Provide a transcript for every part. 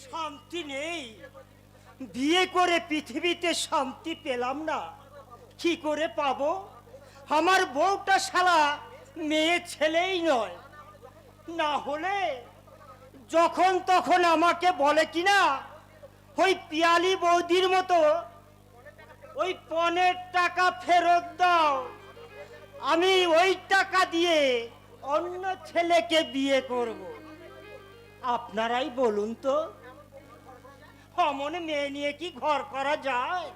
শান্তি নেই, বিয়ে করে পৃথিবীতে শান্তি পেলাম না, কি করে পাবো? আমার বউটা শালা মেয়ে ছেলেই নয়, না হলে যখন তখন আমাকে বলে কিনা ওই পিয়ালি বৌদির মতো ওই পনের টাকা ফেরত দাও, আমি ওই টাকা দিয়ে অন্য ছেলেকে বিয়ে করব। আপনারাই বলুন তো, অমন মেয়ে নিয়ে কি ঘর করা যায়?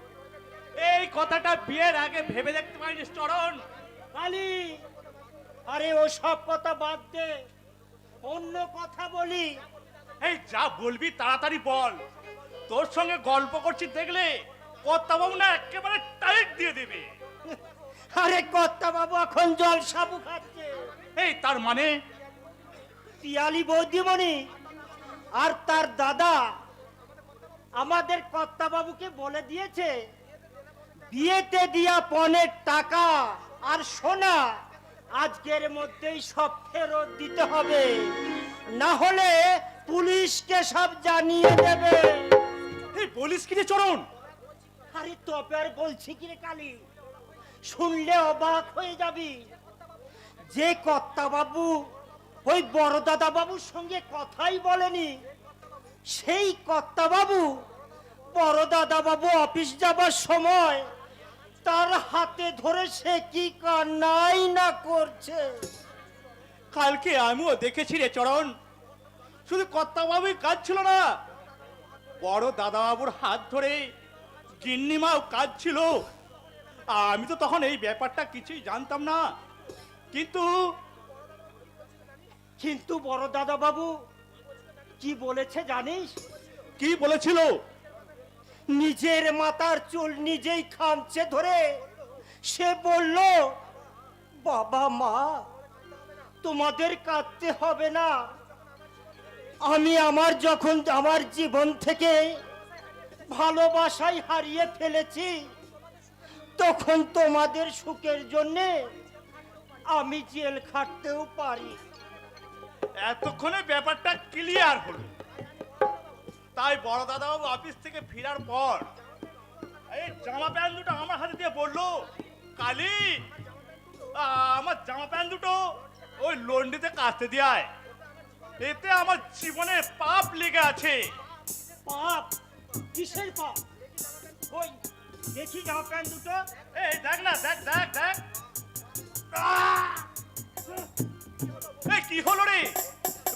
এই কথাটা বিয়ের আগে ভেবে দেখতে পারিস চরণ? কালি, আরে ও সব কথা বাদ দে, অন্য কথা বলি। এই যা বলবি তাড়াতাড়ি বল। তোর সঙ্গে গল্প করছি দেখলে কর্তাবাবু না একেবারে টাইট দিয়ে দেবে। আরে কর্তা বাবু এখন জল সাবু খাচ্ছে। এই তার মানে? পিয়ালি বৌদিমণি আর তার দাদা আমাদের কর্তা বাবুকে বলে দিয়েছে বিয়েতে দিয়া পনের টাকা আর সোনা আজকের মধ্যেই সব ফেরত দিতে হবে, না হলে পুলিশকে সব জানিয়ে দেবে। এই বলিস কি রে চরণ? আরে তবে আর বলছি কি রে কালী, শুনলে অবাক হয়ে যাবি। যে কর্তা বাবু ওই বড় দাদা বাবুর সঙ্গে কথাই বলেনি, সেই কর্তা বাবু বড় দাদা বাবু অফিস যাবার সময় তার হাতে ধরে সে কি কান্নাই না করছে। কালকে আমিও দেখেছি রে চরণ। শুধু কর্তাবাবুই কাজ ছিল না, বড় দাদাবাবুর হাত ধরে গিন্নিমাও কাজ ছিল। আমি তো তখন এই ব্যাপারটা কিছুই জানতাম না, কিন্তু কিন্তু বড় দাদা বাবু কি বলেছে জানিস? কি বলেছিল? নিজের মাথার চুল নিজেই খামচে ধরে সে বলল, বাবা মা তোমাদের কাঁদতে হবে না, আমি যখন আমার জীবন থেকে ভালোবাসাই হারিয়ে ফেলেছি, তখন তোমাদের সুখের জন্যে আমি জেল খাটতেও পারি। এতক্ষণে ব্যাপারটা ক্লিয়ার হলো। তাই বড় দাদাবাবু অফিস থেকে ফেরার পর এই জামা প্যান্ট দুটো আমার হাতে দিয়ে বললো, কালি আমার জামা প্যান্ট দুটো ওই লন্ডিতে কাচতে দেয়, এতে আমার জীবনে পাপ লেগে আছে। পাপ? কিসের পাপ? ওই দেখি জামা প্যান্ট দুটো। এই দেখ না, দেখ দেখ দেখ। আহ! এই কি হলো রে,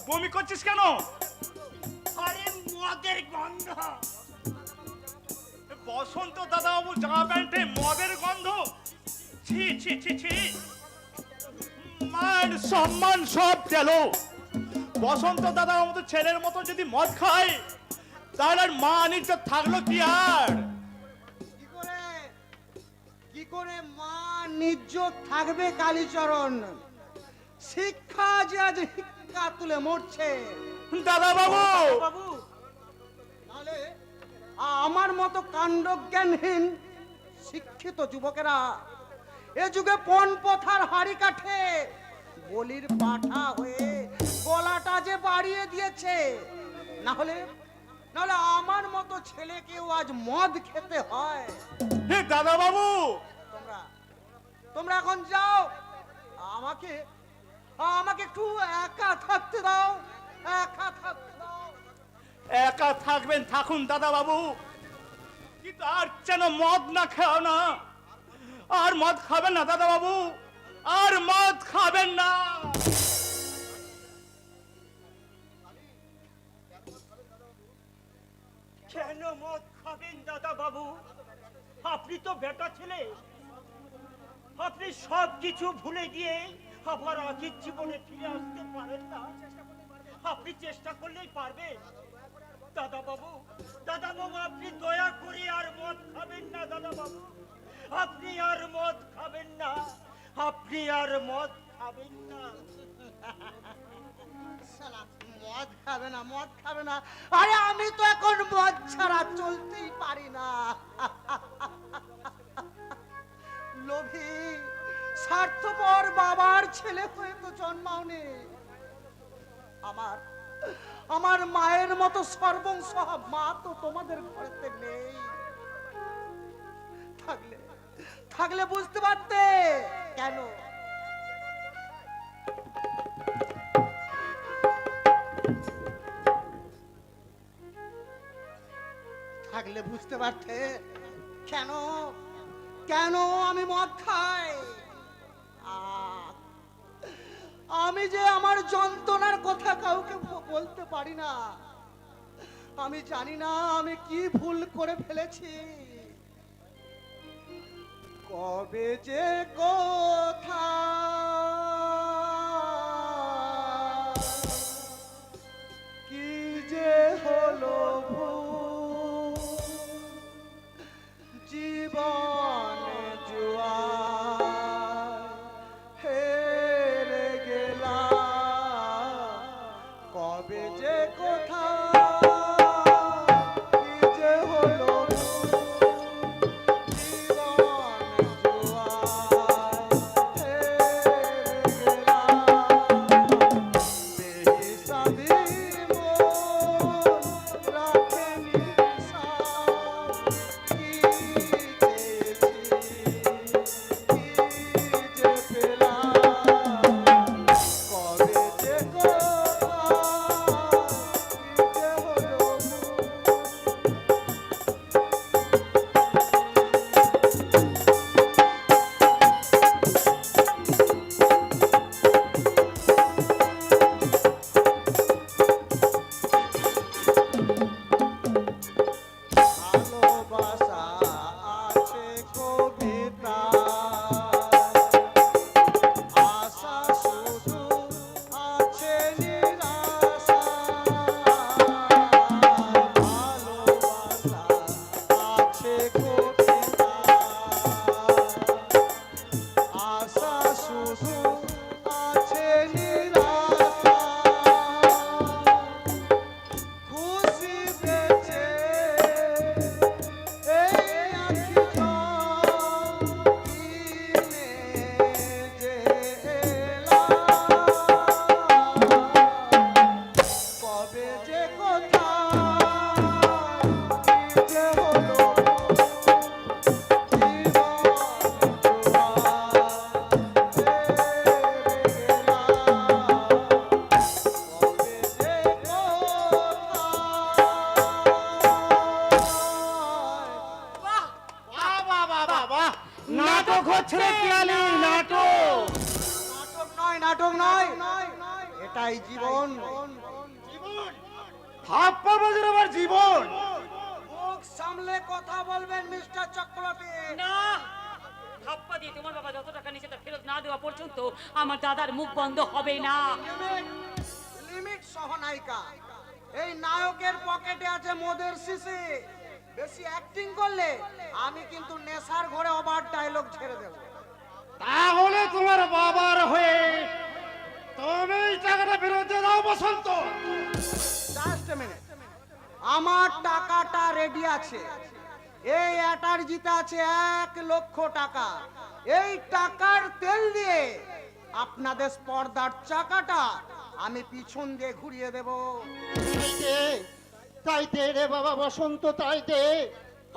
বমি করছিস কেন? আরে মদের গন্ধ। বসন্ত দাদাবাবু জামা প্যান্টে মদের গন্ধ? ছি ছি ছি ছি, মান সম্মান সব গেল। বসন্ত দাদার মতো ছেলের মতো যদি মদ খায় তাহলে আর মান ইজ্জত থাকলো কি আর? কি করে মান ইজ্জত থাকবে কালীচরণ? শিক্ষা যে আজ শিক্ষা তুলে মরছে। দাদাবাবু বাবু নালে আমার মতো কাণ্ডজ্ঞানহীন শিক্ষিত যুবকেরা এ যুগে পণ পথার হাড়ি কাঠে বলির পাঠা হয়ে গলাটা যে বাড়িয়ে দিয়েছে, না হলে আমার মতো ছেলেকেও আজ মদ খেতে হয়। হে দাদাবাবু, তোমরা তোমরা এখন যাও, আমাকে আমাকে একটু একা থাকতে দাও, একা থাকতে দাও। একা থাকবেন থাকুন দাদাবাবু, কিন্তু আর যেন মদ না খাও না। আর মদ খাবেন না দাদাবাবু, আর মদ খাবেন না। কেন মদ খাবেন দাদা বাবু? আপনি তো বেটা ছেলে, আপনি সব কিছু ভুলে গিয়ে আবার আগের জীবনে ফিরে আসতে পারেন না? আপনি চেষ্টা করলেই পারবেন। দাদা বাবু আপনি দয়া করে আর মদ খাবেন না দাদা বাবু, আপনি আর মদ খাবেন না, আপনি আর মদ খাবেন না। শালা মদ খাবে না, মদ খাবে না। আরে আমি তো এখন মদ ছাড়া চলতেই পারি না। লোভী স্বার্থপর বাবার ছেলে হয়ে তো জন্মাওনি। আমার আমার মায়ের মতো সর্বংশ মা তো তোমাদের ঘরেতে নেই। থাকলে থাকলে বুঝতে পারতে কেন। থাকলে বুঝতে পারতে কেন কেন আমি মদ খাই। আমি যে আমার যন্ত্রণার কথা কাউকে বলতে পারি না। আমি জানি না আমি কি ভুল করে ফেলেছি। কবে যে কথা কি যে হলো ভুল, জীবনে জুয়ার হেরে গেলাম। কবে যে কথা কি যে হলো নাটক হচ্ছে রে পিয়ালি, নাটক। নাটক নয়, এটাই জীবন। থাপ্পড় বাজে আমার জীবন। মুখ সামলে কথা বলবেন মিস্টার চক্রবর্তী। না, থাপ্পা দিয়ে তোমার বাবা যত টাকা নিচে তা ফেরত না দেওয়া পর্যন্ত আমার দাদার মুখ বন্ধ হবে না। লিমিট সহ নায়িকা। এই নায়কের পকেটে আছে মদের শিশি। বেশি অ্যাক্টিং করলে আমি কিন্তু নেশার ঘরে ওভার ডায়লগ ছেড়ে দেব। তাহলে তোমার বাবার হয়ে তুমি টাকাটা ফেরত দিয়ে দাও বসন্ত। জাস্ট এ মিনিট, আমার টাকাটা রেডি আছে। এই অ্যাটার্জিতে আছে 1 লক্ষ টাকা। এই টাকার তেল দিয়ে আপনাদের স্পর্ধার চাকাটা আমি পিছন দিয়ে ঘুরিয়ে দেব। তাই দে রে বাবা বসন্ত, তাই দে।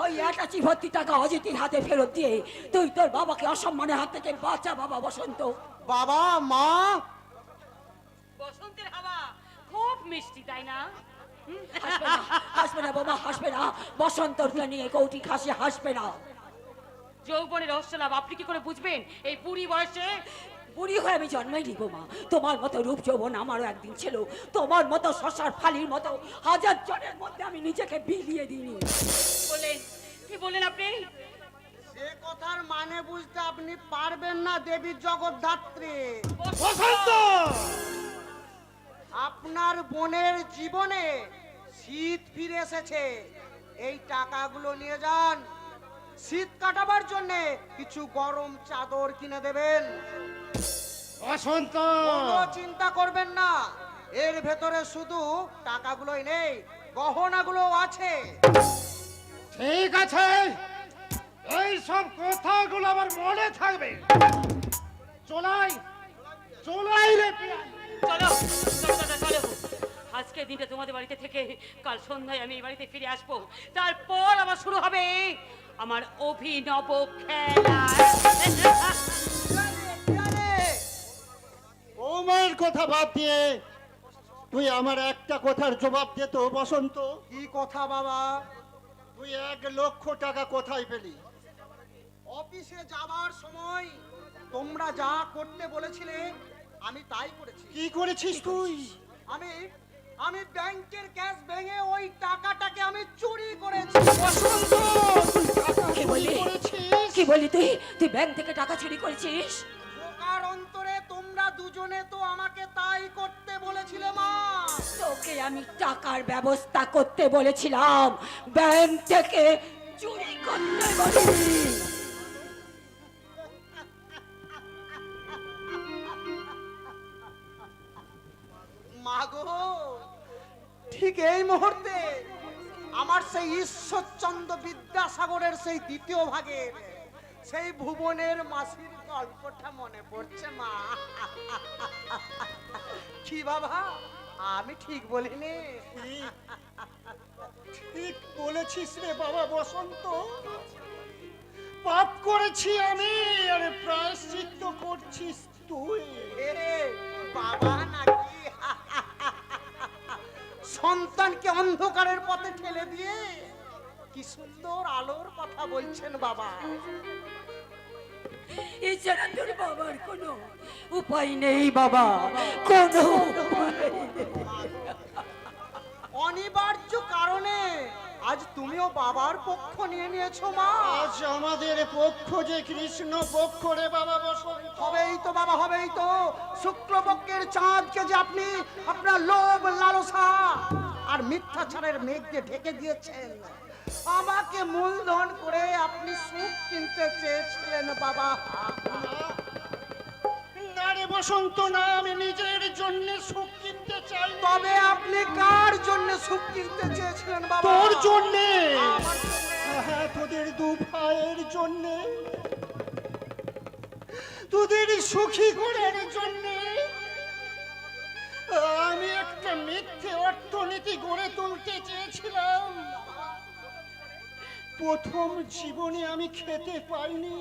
ওই অ্যাটাচি ভর্তি টাকা অজিতির হাতে ফেরত দিয়ে তুই তোর বাবাকে অসম্মানের হাত থেকে বাঁচা বাবা বসন্ত। বাবা মা, বসন্তের হাওয়া খুব মিষ্টি তাই না? হাসবে না বাবা, হাসবে না। বসন্তকে নিয়ে কৌটি খাসি হাসবে না। যৌবনের রহস্য লাভ আপনি কি করে বুঝবেন এই বুড়ি বয়সে? বুড়ি হয়ে আমি জন্মাইনি গো মা। তোমার মতো রূপ যৌবন আমারও একদিন ছিল। তোমার মতো শশার ফালির মতো হাজার জনের মধ্যে আমি নিজেকে বিলিয়ে দিইনি। বলেন কি বলেন আপনি? সে কথার মানে বুঝতে আপনি পারবেন না দেবী জগদ্ধাত্রী। বসন্ত, আপনার বোনের জীবনে শীত ফিরে এসেছে। এই টাকাগুলো নিয়ে যান। শীত কাটাবার জন্য কিছু গরম চাদর কিনে দেবেন। বসন্ত, কোনো চিন্তা করবেন না, এর ভেতরে শুধু টাকাগুলোই নেই, গহনাগুলো আছে। ঠিক আছে, এই সব কথাগুলো আমার মনে থাকবে। চলাই চলাই রে পিয়ালি। চলো চলো দাদা চলো। আজকে দিনটা তোমাদের বাড়িতে থেকে কাল সন্ধ্যায় আমি এই বাড়িতে ফিরে আসবো, তারপর আবার শুরু হবে আমার অভিনব খেলা। ও মায়ের কথা বাদ দিয়ে তুই আমার একটা কথার জবাব দে তো বসন্ত। কি কথা বাবা? তুই 1,00,000 টাকা কোথায় পেলি? অফিসে যাবার সময় তোমরা যা করতে বলেছিলে আমি তাই করেছি। কি করেছিস তুই? আমি আমি ব্যাংকের ক্যাশ ভেঙে ওই টাকাটাকে আমি চুরি করেছি। বসন্ত, তুই টাকা কি চুরি বললি? করেছিস? কি বলি তুই? তুই ব্যাংক থেকে টাকা চুরি করেছিস? বোকার অন্তরে তোমরা দুজনে তো আমাকে তাই করতে বলেছিলে মা। তোকে আমি টাকার ব্যবস্থা করতে বলেছিলাম, ব্যাংক থেকে চুরি করতে বলিনি। মাগো, ঠিক এই মুহূর্তে আমার সেই ঈশ্বরচন্দ্র বিদ্যাসাগরের সেই দ্বিতীয় ভাগের সেই ভুবনের মাসির গল্পটা মনে পড়ছে মা। কি বাবা, আমি ঠিক বলিনি? ঠিক বলেছিস রে বাবা বসন্ত। পাপ করেছি আমি, আর প্রায়শ্চিত্ত করছিস তুই। এ বাবা নাকি সন্তানকে অন্ধকারের পথে ঠেলে দিয়ে কি সুন্দর আলোর কথা বলছেন বাবা। এছাড়া তোর বাবার কোনো উপায় নেই বাবা, কোনো উপায় নেই। অনিবার্য কারণে আজ তুমিও বাবার পক্ষ নিয়ে নিয়েছো মা। আজ আমাদের পক্ষ যে কৃষ্ণ পক্ষ রে বাবা বসন্ত। হবেই তো বাবা, হবেই তো। শুক্লপক্ষের চাঁদকে যে আপনি আপনার লোভ লালসা আর মিথ্যাচারের মেঘ দিয়ে ঢেকে দিয়েছেন, আমাকে মূলধন করে আপনি সুখ কিনতে চেয়েছিলেন বাবা। না রে বসন্ত না, আমি নিজের জন্য সুখ কিনতে চাই। তবে আপনি কার জন্য সুখ কিনতে চেয়েছিলেন বাবা? তোর জন্যে। আমার জন্যে। হ্যাঁ, তোদের দু ভাইয়ের জন্যে, তোদের সুখী করার জন্যে আমি একটা মিথ্যে অর্থনীতি গড়ে তুলতে চেয়েছিলাম। প্রথম জীবনে আমি খেতে পাইনি,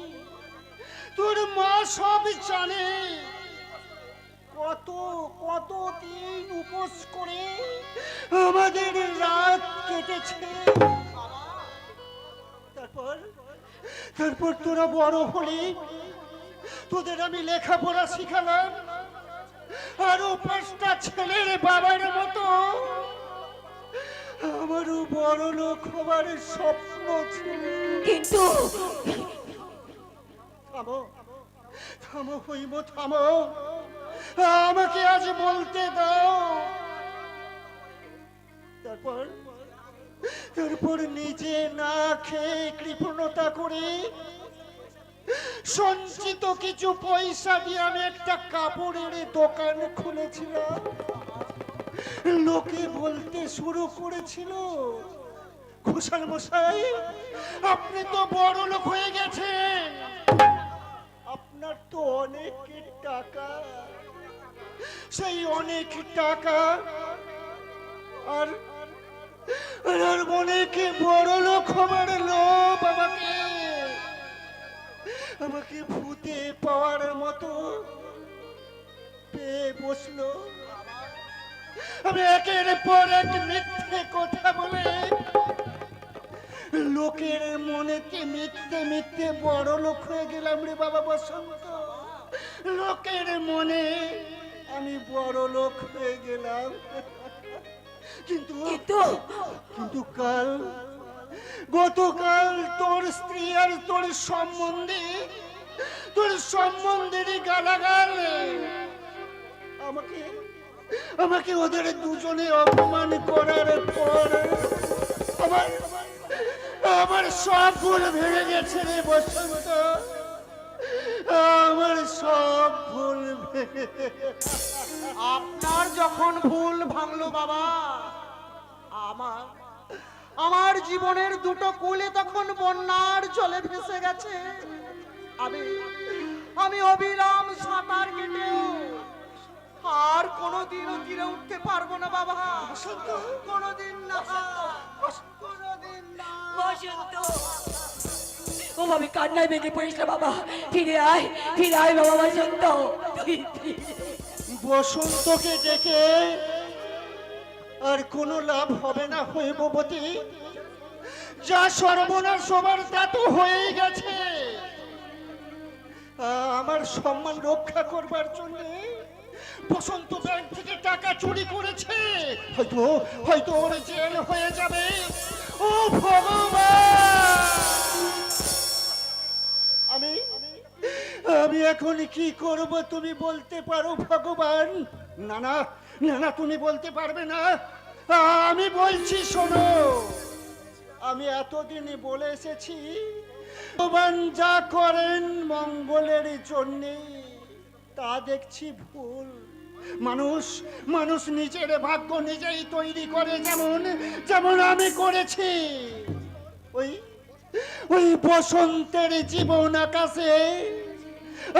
তোর মা সব জানে। কত কত দিন উপোস করে আমাদের রাত কেটেছে। তারপর তারপর তোরা বড় হলি, তোদের আমি লেখাপড়া শিখালাম, আরো 5টা ছেলের বাবার মতো আমারও বড় লোক হবার স্বপ্ন ছিল। কিন্তু থামো থামো হইব, থামো, আমাকে আজ বলতে দাও। তারপর তারপর নিজে না খেয়ে কৃপণতা করে সঞ্চিত কিছু পয়সা দিয়ে আমি একটা কাপড়ের দোকান খুলেছিলাম। লোকে বলতে শুরু করেছিল, ঘোষাল মশাই আপনি তো বড় লোক হয়ে গেছেন, আপনার তো অনেক টাকা। সেই অনেক টাকা আর আর অনেকে বড় লোক হবার লোভ আমাকে ভূতে পাওয়ার মতো পেয়ে বসলো। আমি একের পর এক মিথ্যে কথা বলে লোকের মনেতে মিথ্যে মিথ্যে বড় লোক হয়ে গেলাম রে বাবা বসন্ত। লোকের মনে আমি বড় লোক হয়ে গেলাম। কিন্তু কিন্তু গতকাল তোর স্ত্রী আর তোর সম্বন্ধেরই গালাগাল আমাকে ওদের দুজনে অপমান করার পর আমার সব ভুল ভেঙে গেছে রে বসন্ত। আমার সব ভুল ভেঙে। আপনার যখন ভুল ভাঙলো বাবা, আমার জীবনের দুটো কুলে তখন বন্যার জলে ভেসে গেছে। আমি অবিরাম সাঁতার কেটেও আর কোনোদিনও তীরে উঠতে পারবো না বাবা। কোনোদিন না, কোনোদিন না। বসন্ত ও আমি কান্নায় ভেঙে পড়িস না বাবা, ফিরে আয় বাবা বসন্ত। বসন্তকে ডেকে আর কোনো লাভ হবে না হৈববতী। যা সর্বনাশ সবার তা তো হয়েই গেছে। আমার সম্মান রক্ষা করবার জন্য বসন্ত ব্যাংক থেকে টাকা চুরি করেছে। হয়তো ওর জেল হয়ে যাবে। ও ভগবান, আমি এখন কি করব তুমি বলতে পারো ভগবান? না না না না, তুমি বলতে পারবে না। আমি বলছি শোনো, আমি এতদিন বলে এসেছি ভগবান যা করেন মঙ্গলের জন্যে, তা দেখছি ভুল। মানুষ নিজের ভাগ্য নিজেই তৈরি করে, যেমন আমি করেছি। ওই বসন্তের জীবন আকাশে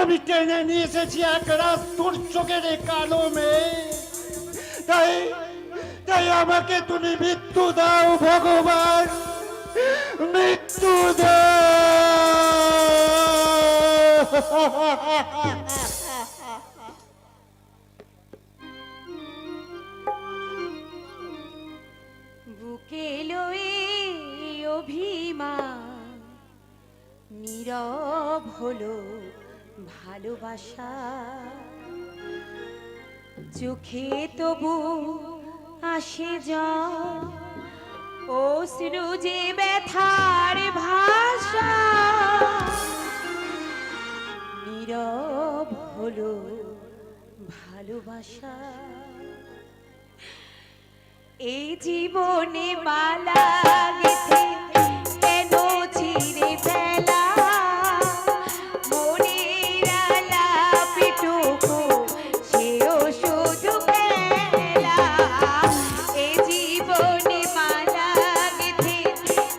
আমি টেনে নিয়ে এসেছি এক রাত তোর চোখের কালো মেঘ। তাই আমাকে তুমি মৃত্যু দাও ভগবান, মৃত্যু দাও। বুকে লয়ে অভিমান নীরব হলো ভালোবাসা, চোখে তবু আসে জল, অশ্রু যে ব্যথার ভাষা, নীরব হলো ভালোবাসা। এই জীবনে মালা গেথে কেন ছিঁড়ে ফেলা, মনের আলাপটুকু সেও শুধু খেলা। এই জীবনে মালা গেথে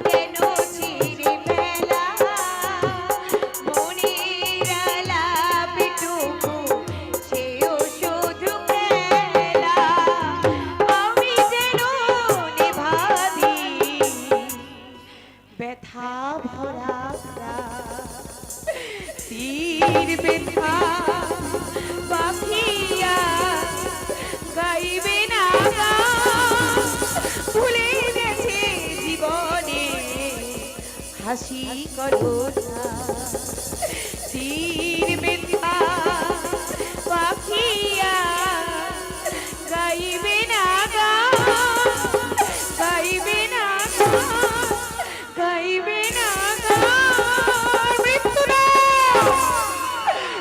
কেন ছিঁড়ে ফেলা, মনের আলাপটুকু সেও শুধু খেলা। আমি যেন নেভাবি ব্যথা ভরা তীর ব্যথা পাখিয়া গাইবে না গান, ভুলে গেছে জীবনে হাসি কথা। তীর ব্যথা পাখিয়া গাইবে না গান, গাইবে না গান, গাইবে না গান। মৃত্যু দাও,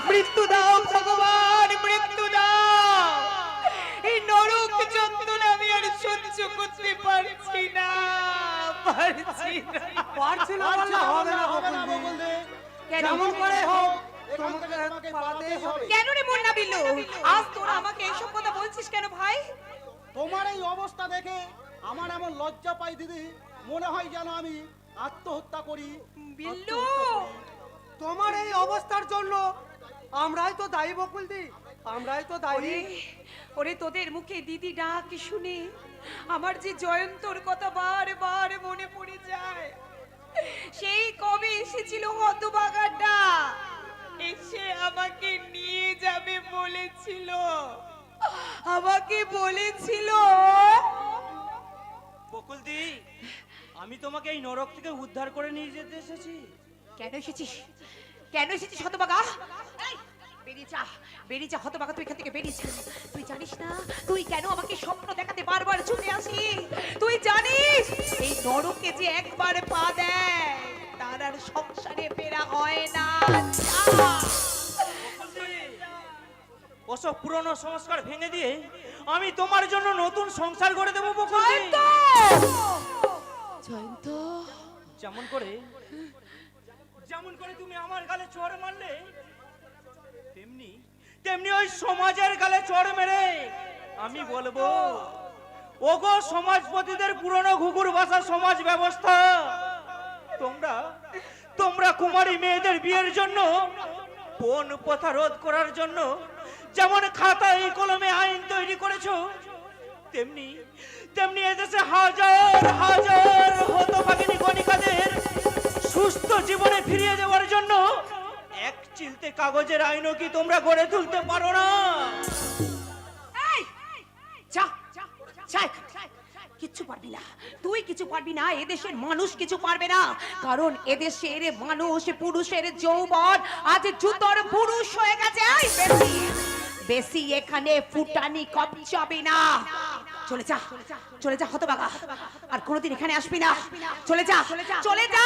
মৃত্যু দাও ভগবান, মৃত্যু দাও। এই নরক যন্ত্রণা আমি আর সহ্য করতে পারছি না, পারছি না। পারছিল বলে হবে না বকুলদি। যেমন করে হোক তোমাকে পালাতেই হবে। কেন রে মুন্না বিল্লু, আজ তোরা আমাকে এইসব কথা বলছিস কেন ভাই? তোমার এই অবস্থা দেখে আমার এমন লজ্জা পাই দিদি, মনে হয় যেন আমি আত্মহত্যা করি। বিল্লু, তোমার এই অবস্থার জন্য আমরাই তো দায়ী বকুলদি, আমরাই তো দায়ী। ওরে তোদের মুখে দিদি ডাক শুনে আমার যে জয়ন্তর কথা বারবার মনে পড়ে যায়। সেই কবে এসেছিল হতভাগাটা, এসে আমাকে নিয়ে যাবে বলেছিল, আমাকে বলেছিল। বকুলদি, আমি তোমাকে এই নরক থেকে উদ্ধার করে নিয়ে যেতে এসেছি। কেন এসেছিস, কেন এসেছিস হতভাগা? এই, বেরিয়ে যা, বেরিয়ে যা হতভাগা, তুই এখান থেকে বেরিয়ে যা। তুই জানিস না তুই কেন আমাকে স্বপ্ন দেখাতে বারবার ছুটে আসিস? তুই জানিস এই নরকে যে একবার পা দেয় তার আর সংসারে ফেরা হয় না। যা। ওসব পুরনো সংস্কার ভেঙে দিয়ে আমি তোমার জন্য নতুন সংসার গড়ে দেবো বকুলদি। জয়ন্ত, যেমন করে তুমি আমার গালে চড় মারলে, তেমনি তেমনি ওই সমাজের গালে চড় মেরে আমি বলবো, ওগো সমাজপতিদের পুরনো ঘুঘুর ভাষা সমাজ ব্যবস্থা, তোমরা কুমারী মেয়েদের বিয়ের জন্য, বন প্রথা রোধ করার জন্য যেমন খাতায় কলমে আইন তৈরি করেছো, তেমনি তেমনি এদেশে হাজার হাজার হতভাগিনী গণিকাদের সুস্থ জীবনে ফিরিয়ে দেওয়ার জন্য এক চিলতে কাগজের আইনও কি তোমরা গড়ে তুলতে পারো না? এই, যা, যা এখান থেকে। কিচ্ছু পারবি না, তুই কিছু পারবি না, এদেশের মানুষ কিছু পারবে না, কারণ এদেশের মানুষ পুরুষের যৌবন আজ জুতোর পুরুষ হয়ে গেছে। এই বেশি বেশি এখানে ফুটানি কপচাবি না। চলে যা, চলে যা হতভাগা, আর কোনোদিন এখানে আসবি না। চলে যা, চলে যা, চলে যা।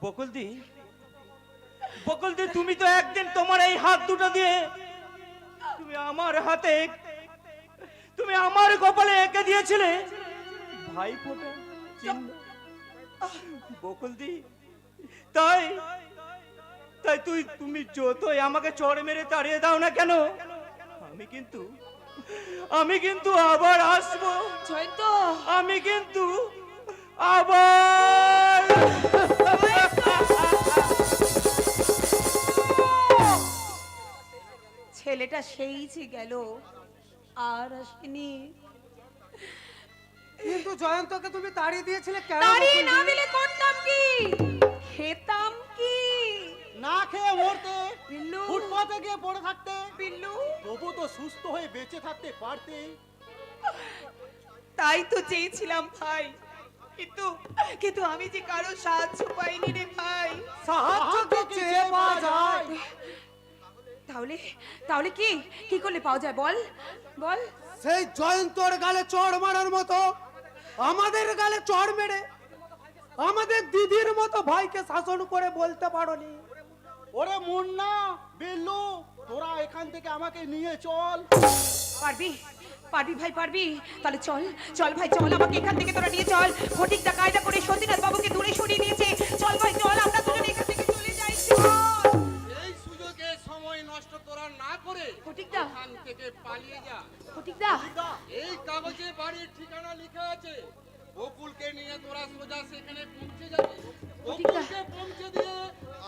বকুলদি, বকুলদি, তুমি তো একদিন তোমার এই হাত দুটো দিয়ে তুমি আমার হাতে, তুমি আমার কপালে এঁকে দিয়েছিলে ভাই ফোঁটা চিহ্ন। বকুলদি, তাই তাই তুমি যতই আমাকে চড় মেরে তাড়িয়ে দাও না কেন, আমি কিন্তু আবার আসবো। জয়ন্ত, আমি কিন্তু আবার ছেলেটা সেই যে গেল আর আসেনি। কিন্তু জয়ন্তকে তুমি তাড়িয়ে দিয়েছিলে কেন? তাড়িয়ে বকুলদি? না দিলে করতাম কি, খেতাম কি? না খেয়ে মরতে, বিল্লু, ফুটপাতে গিয়ে পড়ে থাকতে, বিল্লু, তবু তো সুস্থ হয়ে বেঁচে থাকতে পারতে। তাই তো চেয়েছিলাম ভাই, কিন্তু কিন্তু আমি যে কারো সাহায্য পাইনি রে ভাই। সাহায্য কি চেয়ে পাওয়া যায়? তাহলে তাহলে কি কি করলে পাওয়া যায় বল, বল। সেই জয়ন্তর গালে চড় মারার মতো আমাদের গালে চড় মেরে আমাদের দিদির মতো ভাইকে শাসন করে বলতে পারোনি, ওরে মুন্না, বিল্লু, তোরা এখান থেকে আমাকে নিয়ে চল। পারবি, পারবি ভাই, পারবি? তাহলে চল, চল ভাই, চল, আমাকে এখান থেকে তোরা নিয়ে চল। ফটিকদা কায়দা করে সতীনাথ বাবুকে দূরে সরিয়ে নিয়েছে। চল ভাই, চল, আমরা দুজন এখান থেকে চলে যাই। চল। এই সুযোগে সময় নষ্ট করা না করে ফটিকদা, এখান থেকে পালিয়ে যা। ফটিকদা, এই কাগজে বাড়ির ঠিকানা লেখা আছে, বকুলকে নিয়ে তোরা সোজা সেখানে পৌঁছে যাবি। বকুলকে পৌঁছে দিয়ে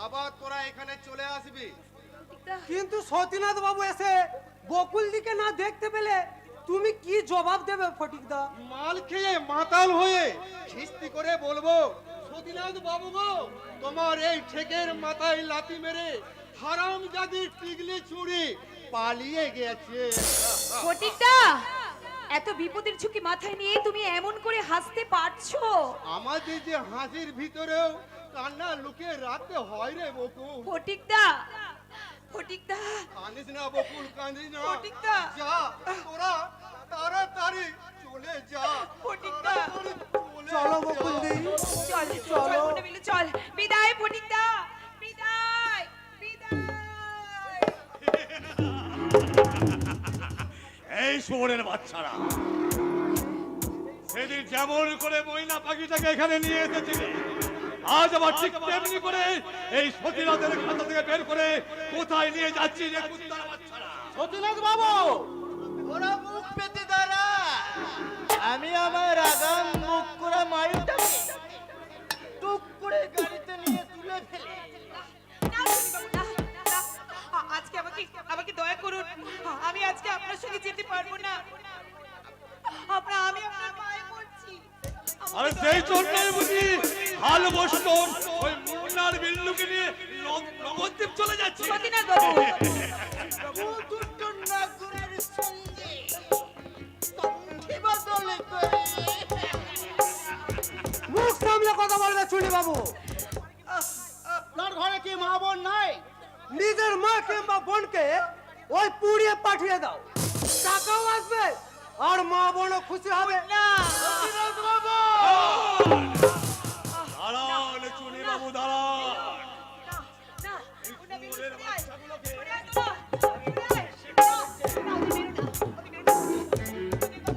আবার তোরা এখানে চলে আসবি। ফটিকদা, কিন্তু সতীনাথ বাবু এসে বকুল দিকে না দেখতে পেলে তুমি কি জবাব দেবে ফটিকদা? মাল খেয়ে মাতাল হয়ে খিস্তি করে বলবো, সতীনাথ বাবু গো, তোমার এই ঠেকের মাথায় লাথি মেরে হারামজাদি টিগলি চুরি পালিয়ে গেছে। ফটিকদা, এত বিপদের ঝুঁকি মাথায় নিয়ে তুমি এমন করে হাসতে পারছো? আমাদের যে হাসির ভিতরেও কান্না লুকিয়ে রাখতে হয় রে বকুল। ফটিকদা, ফটিকদা, কাঁদিস না বকুল, কাঁদিস না। ফটিকদা। যা, তোরা তাড়াতাড়ি চলে যা। ফটিকদা। তাড়াতাড়ি চলে চলো যা। বকুলদি, চল, চল মনে মিলে চল। বিদায় ফটিকদা, বিদায়, বিদায়। এই শোরের বাচ্চারা, সেদিন যেমন করে ময়না পাখিটাকে এখানে নিয়ে এসেছিলে, আজ আবার ঠিক তেমনি করে এই সতীনাথের খাতা থেকে বের করে কোথায় নিয়ে যাচ্ছি রে কুত্তার বাচ্চারা? সতীনাথ বাবু, ওরা মুখ পেতে দাঁড়া, আমি আমার আগাম মুখ করা মাইলটাকে টুক করে গাড়িতে নিয়ে তুলে ফেলে না, না, না, আজকে আমাকে আমাকে দয়া করুন, আমি আজকে আপনার সঙ্গে যেতে পারবো না। আমি আপনার পায়ে পড়ছি। আরে সেই জন্যই বুঝি হাল বসত ওই মুন্নার বিল্লুকে নিয়ে নবদ্বীপ চলে যাচ্ছে। সতীনাথ বাবু, মুখ সামলে কথা বলবে চুনি বাবু। আপনার ঘরে কি মা বোন নাই? নিজের মা কিংবা বোনকে ওই পুড়িয়ে পাঠিয়ে দাও, টাকাও আসবে আর মা বোনও খুশি হবে। সতীনাথ বাবু, দাঁড়ান চুনি বাবু, দাঁড়ান। না, ওটা বেরোতে আয়। ওরে আয় তো,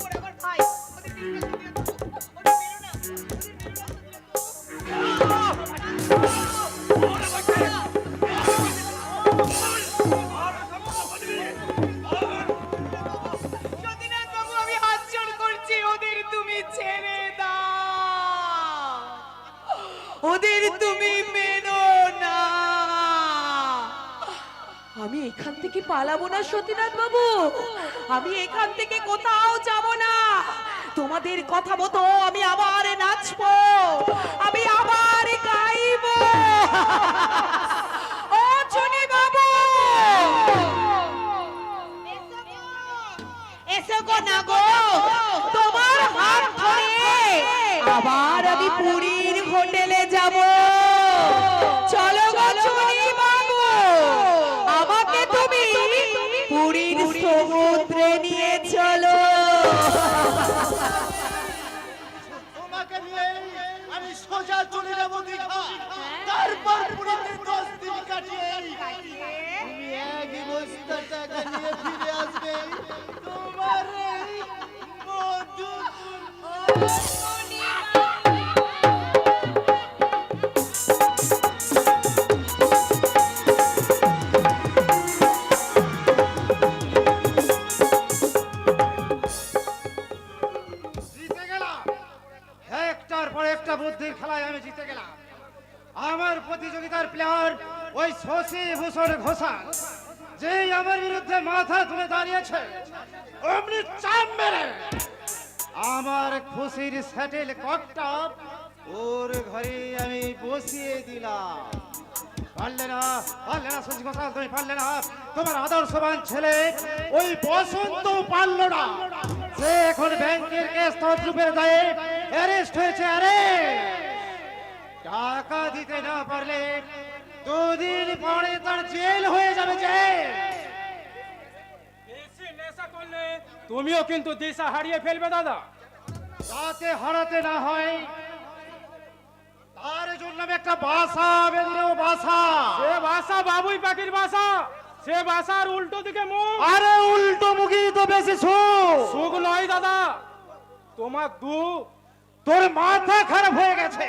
ওরে আমার ভাই, ওদের বেরোতে আয়। ওদের বেরো না, ওদের বেরো সতীনাথ বাবু, আমি হাত জোড় করছি, ওদের তুমি ছেড়ে দাও, ওদের তুমি মেরো না। আমি এখান থেকে পালাবো না সতীনাথ বাবু, আমি এখান থেকে কোথাও যাব না। তোমাদের কথা মতো আমি আবার নাচবো, আমি আবার গাইবো। ও চুনি বাবু, এসো গো না গো, তোমার হাত ধরে আবার আমি পুরীর হোটেলে যাব। চলো গো চুনি বাবু, আমাকে তুমি পুরীর সমুদ্রে নিয়ে চলো। তোমাকে নিয়ে আমি সোজা চলে যাবো দীঘা, তারপর পুরীতে 10 দিন কাটিয়ে তুমি একই বস্তা টাকা নিয়ে ফিরে আসবে তোমার এই মধুর। জিতে গেলাম, একটার পর একটা বুদ্ধির খেলায় আমি জিতে গেলাম। আমার প্রতিযোগিতার প্লেয়ার ওই শশী ভূষণ ঘোষা, যেই আমার বিরুদ্ধে মাথা তুলে দাঁড়িয়েছে, অমনি চাপ মেরে আমার খুশির স্যাটেল ককটা ওর ঘরে আমি বসিয়ে দিলাম। পারলে না শশী ঘোষাল, তুমি পারলে না। তোমার আদর্শবান ছেলে ওই বসন্ত পারল না, সে এখন ব্যাংকের কেস তদ্রুপের দায়ে অ্যারেস্ট হয়েছে। আরে টাকা দিতে না পারলে 2 দিন পরে তার জেল হয়ে যাবে। জেল। বেশি নেশা করলে তুমিও কিন্তু দিশা হারিয়ে ফেলবে দাদা। যাতে হারাতে না হয় তার জন্য আমি একটা বাসা বেঁধে দেবো। বাসা, সে ভাষা বাবুই পাখির ভাষা, সে ভাষার উল্টো দিকে মুখ। আরে উল্টো মুখী তো বেশি সুখ। সুখ নয় দাদা, তোমার তোর মাথা খারাপ হয়ে গেছে,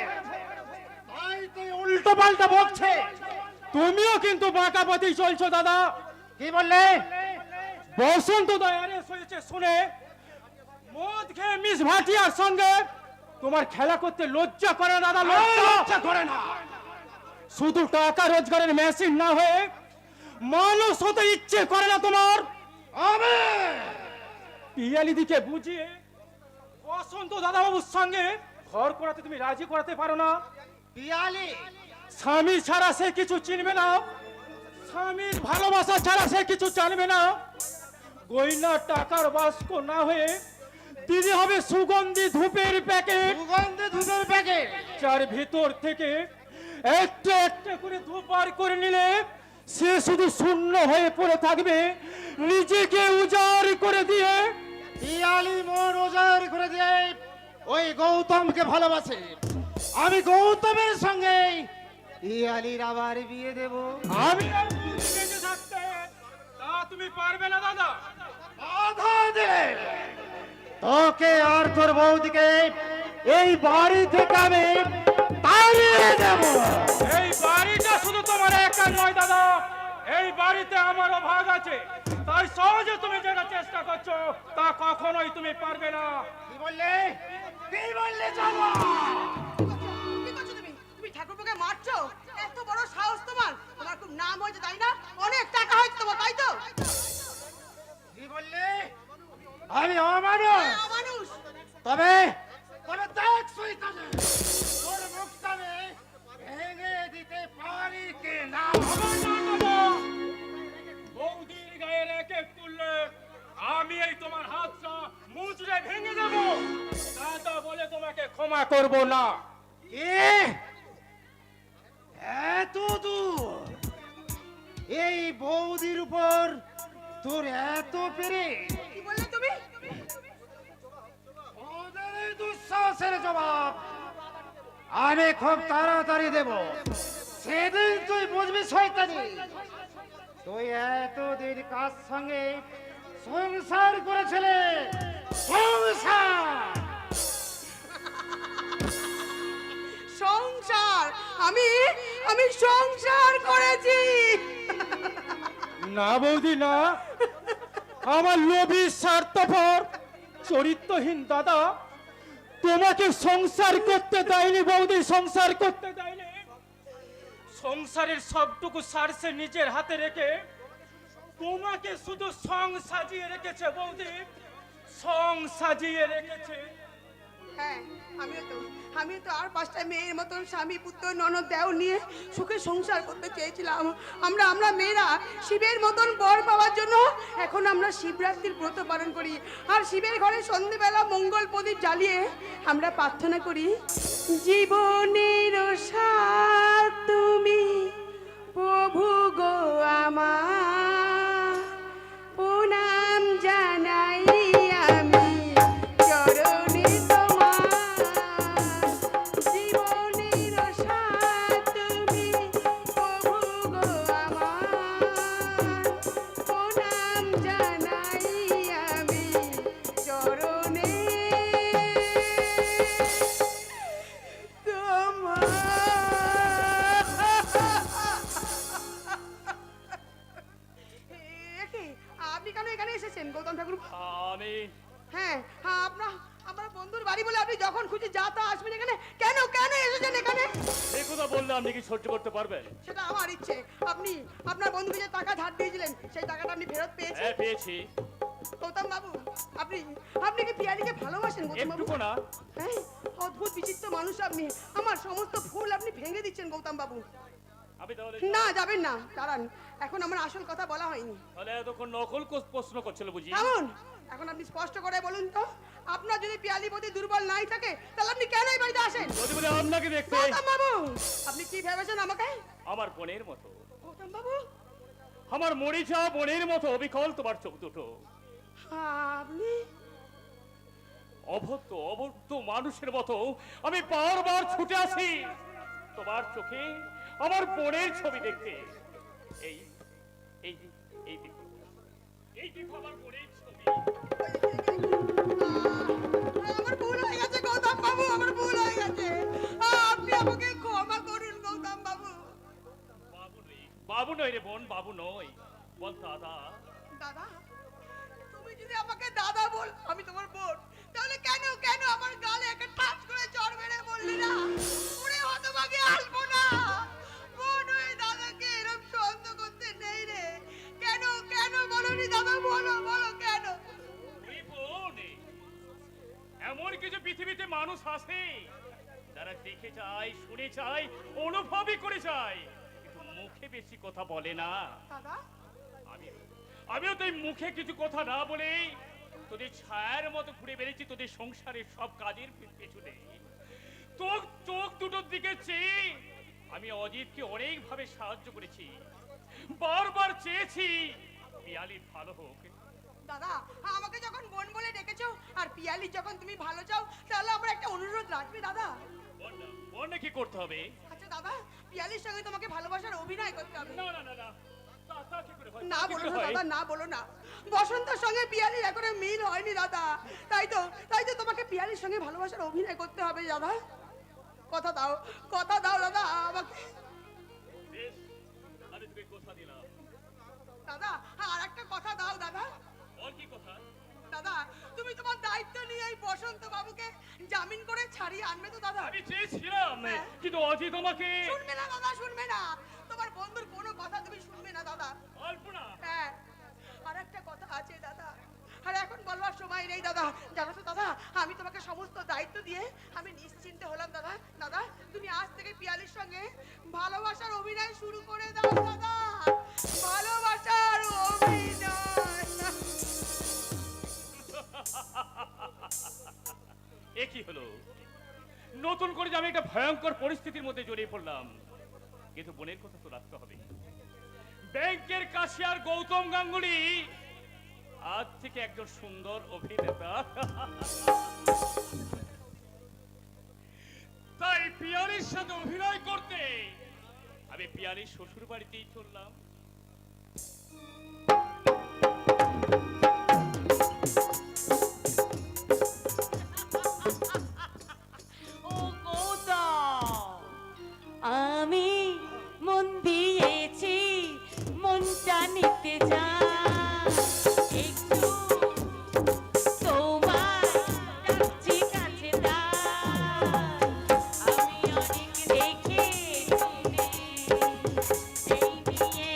তাই তুই উল্টো পাল্টা বকছে। তুমিও কিন্তু বাঁকা পথে চলছো দাদা। কি বললে? বসন্ত দয়ারেস হয়েছে শুনে মদ খেয়ে মিস ভাটিয়ার সঙ্গে তোমার খেলা করতে লজ্জা করে না দাদা? লজ্জা করে না। শুধু টাকা রোজগারের মেশিন না হয়ে মানুষ হতে ইচ্ছে করে না তোমার? আমি পিয়ালি দিকে বুঝিয়ে বসন্ত দাদাবাবুর সঙ্গে ঘর করাতে তুমি রাজি করাতে পারো না? পিয়ালি স্বামী ছাড়া সে কিছু চিনবে না, স্বামীর ভালোবাসা ছাড়া সে কিছু জানবে না। গয়না টাকার বাস্ক না হয়ে দিদি হবে সুগন্ধি ধূপের প্যাকেট, সুগন্ধি ধূপের প্যাকেট। যার ভিতর থেকে একটা একটা করে ধূপ বার করে নিলে সে শুধু শূন্য হয়ে পড়ে থাকবে, নিজেকে উজাড় করে দিয়ে। পিয়ালি মন উজাড় করে দিয়ে ওই গৌতমকে ভালোবাসে। আমি গৌতমের সঙ্গে পিয়ালির আবার বিয়ে দেব। আমি আর তুমি বেঁচে থাকতে তা তুমি পারবে না দাদা। বাধা দে, তোকে আর তোর বৌদিকে এই বাড়ি থেকে আমি তাড়িয়ে দেব। এই বাড়িটা শুধু তোমার একা নয় দাদা, এই বাড়িতে আমারও ভাগ আছে। তাই সহজে তুমি যেটা চেষ্টা করছো তা কখনোই তুমি পারবে না। কি বললে? কি বললে? যাবো। কি করছো তুমি? তুমি ঠাকুরপোকে মারছো? এত বড় সাহস তোমার? তোমার খুব নাম হয়েছে তাই না? অনেক টাকা হয়েছে তোমার, তাই তো? কি বললে? আমি অমানুষ? অমানুষ। তবে তবে দেখ সুইতানে, তোর মুখটা আমি ভেঙে দিতে পারি কি না? বৌদির গায়ের এক এক তুললে আমি এই তোমার হাতটা মুচড়ে ভেঙে দেব। দাদা বলে তোমাকে ক্ষমা করব না। এ এত দূর এই বৌদির উপর তোর এত পেরে? কি বললে তুমি? ওদের এই দুঃসাহসের জবাব আমি খুব তাড়াতাড়ি দেব। সেদিন তুই বুঝবি শয়তানি। তুই এতদিন কার সঙ্গে সংসার করেছিলে? সংসার সংসার? আমি সংসার করেছি। না বৌদি না, আমার লোভী স্বার্থপর চরিত্রহীন দাদা তোমাকে সংসার করতে দেয়নি বৌদি, সংসার করতে দেয়নি। সংসারের সবটুকু সার সে নিজের হাতে রেখে তোমাকে শুধু সং সাজিয়ে রেখেছে বৌদি, সং সাজিয়ে রেখেছে। হ্যাঁ, আমিও তো আর 5টা মেয়ের মতন স্বামী পুত্র ননদ দেও নিয়ে সুখে সংসার করতে চেয়েছিলাম। আমরা মেয়েরা শিবের মতন বর পাওয়ার জন্য এখন আমরা শিবরাত্রির ব্রত পালন করি, আর শিবের ঘরে সন্ধ্যেবেলা মঙ্গল প্রদীপ জ্বালিয়ে আমরা প্রার্থনা করি, জীবনের সাথ তুমি প্রভু গো আমার, প্রণাম জানাই আমি চরণে তোমার, জীবনের সাথ তুমি প্রভু গো আমার, প্রণাম জানাই আমি চরণে তোমার। আপনি কেন এখানে এসেছেন গৌতম ঠাকুর? আমি হ্যাঁ, আপনার বন্ধুর বাড়ি বলে আপনি যখন খুশি যা তা আসবেন এখানে, কেন এসেছেন এখানে? এই কথা বললে আপনি কি সহ্য করতে পারবেন? সেটা আমার ইচ্ছে। আপনি আপনার বন্ধুকে যে টাকা ধার দিয়েছিলেন সেই টাকাটা আপনি ফেরত পেয়েছেন? হ্যাঁ, পেয়েছি। গৌতম বাবু, আপনি কি পিয়ালিকে ভালোবাসেন গৌতম বাবু? একটুকু না। হ্যাঁ, অদ্ভুত বিচিত্র মানুষ আপনি। আমার সমস্ত ফুল আপনি ভেঙে দিচ্ছেন গৌতম বাবু। আমি তাহলে না, যাবেন না, দাঁড়ান, এখন আমার আসল কথা বলা হয়নি। তাহলে এতক্ষণ নকল প্রশ্ন করছিল বুঝি? কেমন? এখন আপনি স্পষ্ট করে বলুন তো, আপনার যদি পিয়ালি প্রতি দুর্বল নাই থাকে তাহলে আপনি কেন এই বাড়িতে আসেন? যদি বলে আপনাকে দেখতে। গৌতম বাবু, আপনি কি ভেবেছেন আমাকে? আমার বোনের মতো। গৌতম বাবু, আমার মরিচা বোনের মতো অবিকল তোমার চোখ দুটো। আপনি অভদ্র মানুষের মতো আমি বারবার ছুটে আসি তোমার চোখে আমার বোনের ছবি দেখতে। এই এই এই দেখো, এই দেখো আমার বোনের ছবি। আমার ভুল হয়ে গেছে গৌতম বাবু, আমার ভুল হয়ে গেছে। আপনি আমাকে ক্ষমা করুন গৌতম বাবু। বাবু নই রে বোন, বাবু নই, বল দাদা। দাদা, তুমি যদি আমাকে দাদা বল, আমি তোমার বোন, তাহলে কেন আমার গালে একটা টাচ করে চড় মেরে বললি না? ওরে হতভাগী আলপনা, বোন হয়ে দাদাকে এরকম সন্দেহ করতে নেই রে। কেন বলনি দাদা? বলো কেন? ওই বোন, এমন কিছু পৃথিবীতে মানুষ আছে যারা দেখে যায়, শুনে যায়, অনুভবই করে যায়, কিন্তু মুখে বেশি কথা বলে না। দাদা, আমিও তো এই মুখে কিছু কথা না বলে তোদের ছায়ার মতো ঘুরে বেড়েছি তোদের সংসারের সব কাজের পেছনে। চোখ দুটোর দিকে চেয়ে আমি অজিতকে অনেক ভাবে সাহায্য করেছি, বারবার চেয়েছি পিয়ালির ভালো হোক। দাদা, আমাকে যখন বোন বলে ডেকেছো আর পিয়ালি যখন তুমি ভালো চাও, তাহলে আমার একটা অনুরোধ রাখবে দাদা। বললে কি করতে হবে? আচ্ছা দাদা, পিয়ালির সঙ্গে তোমাকে ভালোবাসার অভিনয় করতে হবে। না না না না, তা কি করে হয়? না তা কি বলো করে না হয়? দাদা, না বলো না। বসন্তের সঙ্গে পিয়ালির এখনো মিল হয়নি দাদা, তাই তো তোমাকে পিয়ালির সঙ্গে ভালোবাসার অভিনয় করতে হবে দাদা। কথা দাও দাদা আমাকে। বেশ, আমি তোকে কথা দিলাম। দাদা, আর একটা কথা দাও দাদা। বল কি কথা? দাদা, তুমি তোমার দায়িত্ব নিয়ে এই বসন্ত বাবুকে জামিন করে ছাড়িয়ে আনবে তো দাদা? আমি চেয়েছিলাম, কিন্তু অজিত আমাকে শুনবে না দাদা, শুনবে না। তোমার বন্ধুর কোনো কথা তুমি শুনবে না দাদা। আলপনা, হ্যাঁ, আর একটা কথা আছে দাদা, আর এখন বলবার সময় নেই দাদা। জানো তো দাদা, আমি তোমাকে সমস্ত দায়িত্ব দিয়ে আমি নিশ্চিন্তে হলাম দাদা। দাদা, তুমি আজ থেকে পিয়ালির সঙ্গে ভালোবাসার অভিনয় শুরু করে দাও দাদা, ভালোবাসার অভিনয়। এ কি হলো? নতুন করে যে আমি একটা ভয়ঙ্কর পরিস্থিতির মধ্যে জড়িয়ে পড়লাম, কিন্তু বোনের কথা তো রাখতে হবে। ব্যাংকের কাশিয়ার গৌতম গাঙ্গুলি আজ থেকে একজন সুন্দর অভিনেতা। তাই পিয়ালির সাথে অভিনয় করতে আমি পিয়ালির শ্বশুর বাড়িতেই চললাম। ও গৌতম, আমি মন দিয়েছি, মনটা নিতে যা একটু তোমার কাছে কাছে দাঁড়। আমি অনেক দেখে শুনে এই নিয়ে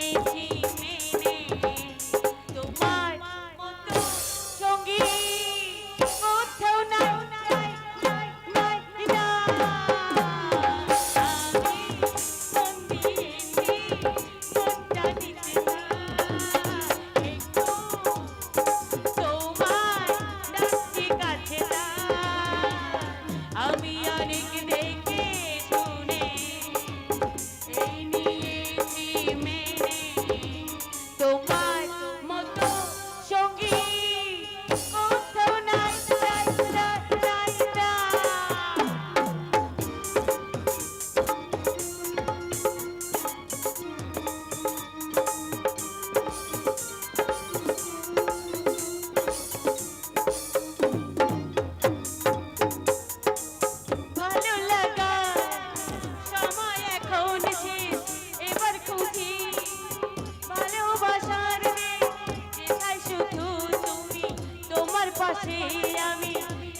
আমি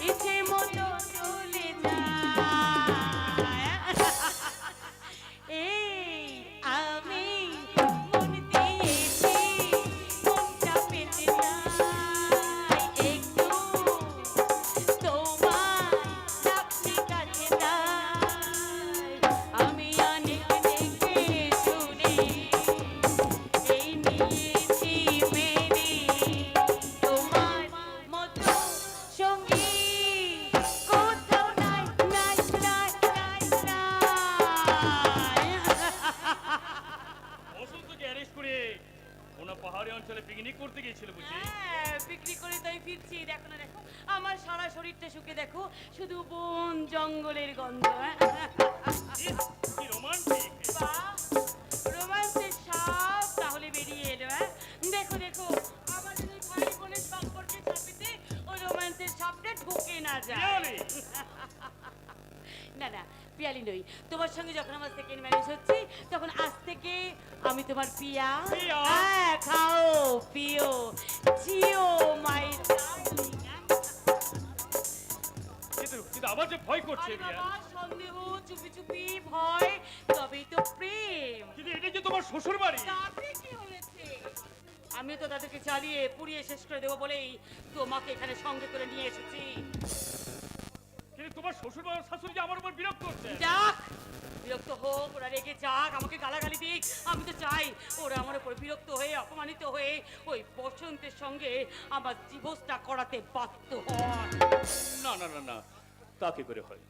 ইচ্ছে মতো চলে যাই। এই আমি মন দিয়েছি, মনটা পেতে চাই একটু তোমার রাখতে কাছে যাই। আমি অনেক দেখে শুনে এই নিয়েছি মেনে, তোমার মতো সঙ্গী কোথাও নাই নাই নাই নাই নাই। বসন্তকে অ্যারেস্ট করে কোন পাহাড়ি অঞ্চলে পিকনিক করতে গিয়েছিল বুঝি? হ্যাঁ, বিক্রি করে তাই ফিরছি। দেখো না, দেখো আমার সারা শরীরটা শুকে, দেখো শুধু বন জঙ্গলের গন্ধ। ইস, কি রোমান্টিক! রোমান্সের সাপ তাহলে বেরিয়ে এলো। দেখো দেখো আমার যদি ভাই বোনের সম্পর্কে ছাপিতে ওই রোমান্সের সাপটা ঢুকে না যায়। পিয়ালি! না না, পিয়ালি নই। তোমার সঙ্গে যখন আমার সেকেন্ড ম্যারেজ হচ্ছে তখন আজ থেকে আমি তোমার পিয়া। পিয়া? হ্যাঁ, খাও পিও জিও মাই ডার্লিং। কিন্তু আমার যে ভয় করছে আরে পিয়া। বাবা, সন্দেহ, চুপি চুপি ভয়, তবেই তো প্রেম। কিন্তু এটা যে তোমার শ্বশুর বাড়ি। তাতে কি হয়েছে? আমিও তো তাদেরকে চালিয়ে পুড়িয়ে শেষ করে দেবো বলেই তোমাকে এখানে সঙ্গে করে নিয়ে এসেছি। কিন্তু তোমার শ্বশুর বাড়ির শাশুড়ি যে আমার উপর বিরক্ত হচ্ছে। যাক, বিরক্ত হোক, ওরা রেগে যাক, আমাকে গালাগালি দিক, আমি তো চাই ওরা আমার উপর বিরক্ত হয়ে অপমানিত হয়ে ওই বসন্তের সঙ্গে আমার ডিভোর্সটা করাতে বাধ্য হয়। না না না না, তা কি করে হয়?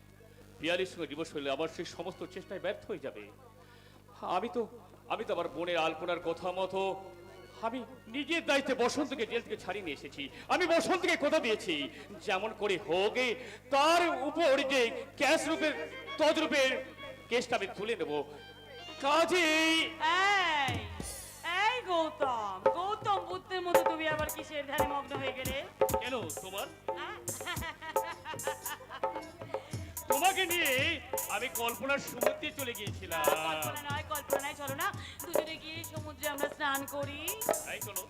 পিয়ালির সঙ্গে ডিভোর্স হলে আমার সেই সমস্ত চেষ্টায় ব্যর্থ হয়ে যাবে। আমি তো আমার বোনের আলপনার কথা মতো আমি নিজের দায়িত্বে বসন্তকে জেল থেকে ছাড়িয়ে নিয়ে এসেছি। আমি বসন্তকে কথা দিয়েছি যেমন করে হোক তার উপর যে ক্যাশ রূপের তদ্রূপের কেসটা আমি তুলে নেব। কাজেই এই এই গৌতম, গৌতম বুদ্ধের মতো তুমি আবার কিসের ধ্যানে মগ্ন হয়ে গেলে? কেন তোমার আহ? তোমাকে নিয়ে আমি কল্পনার সমুদ্রে চলে গিয়েছিলাম। কল্পনা নয়, কল্পনা নয়, চলো না দুজনে গিয়ে সমুদ্রে আমরা স্নান করি। তাই চলো,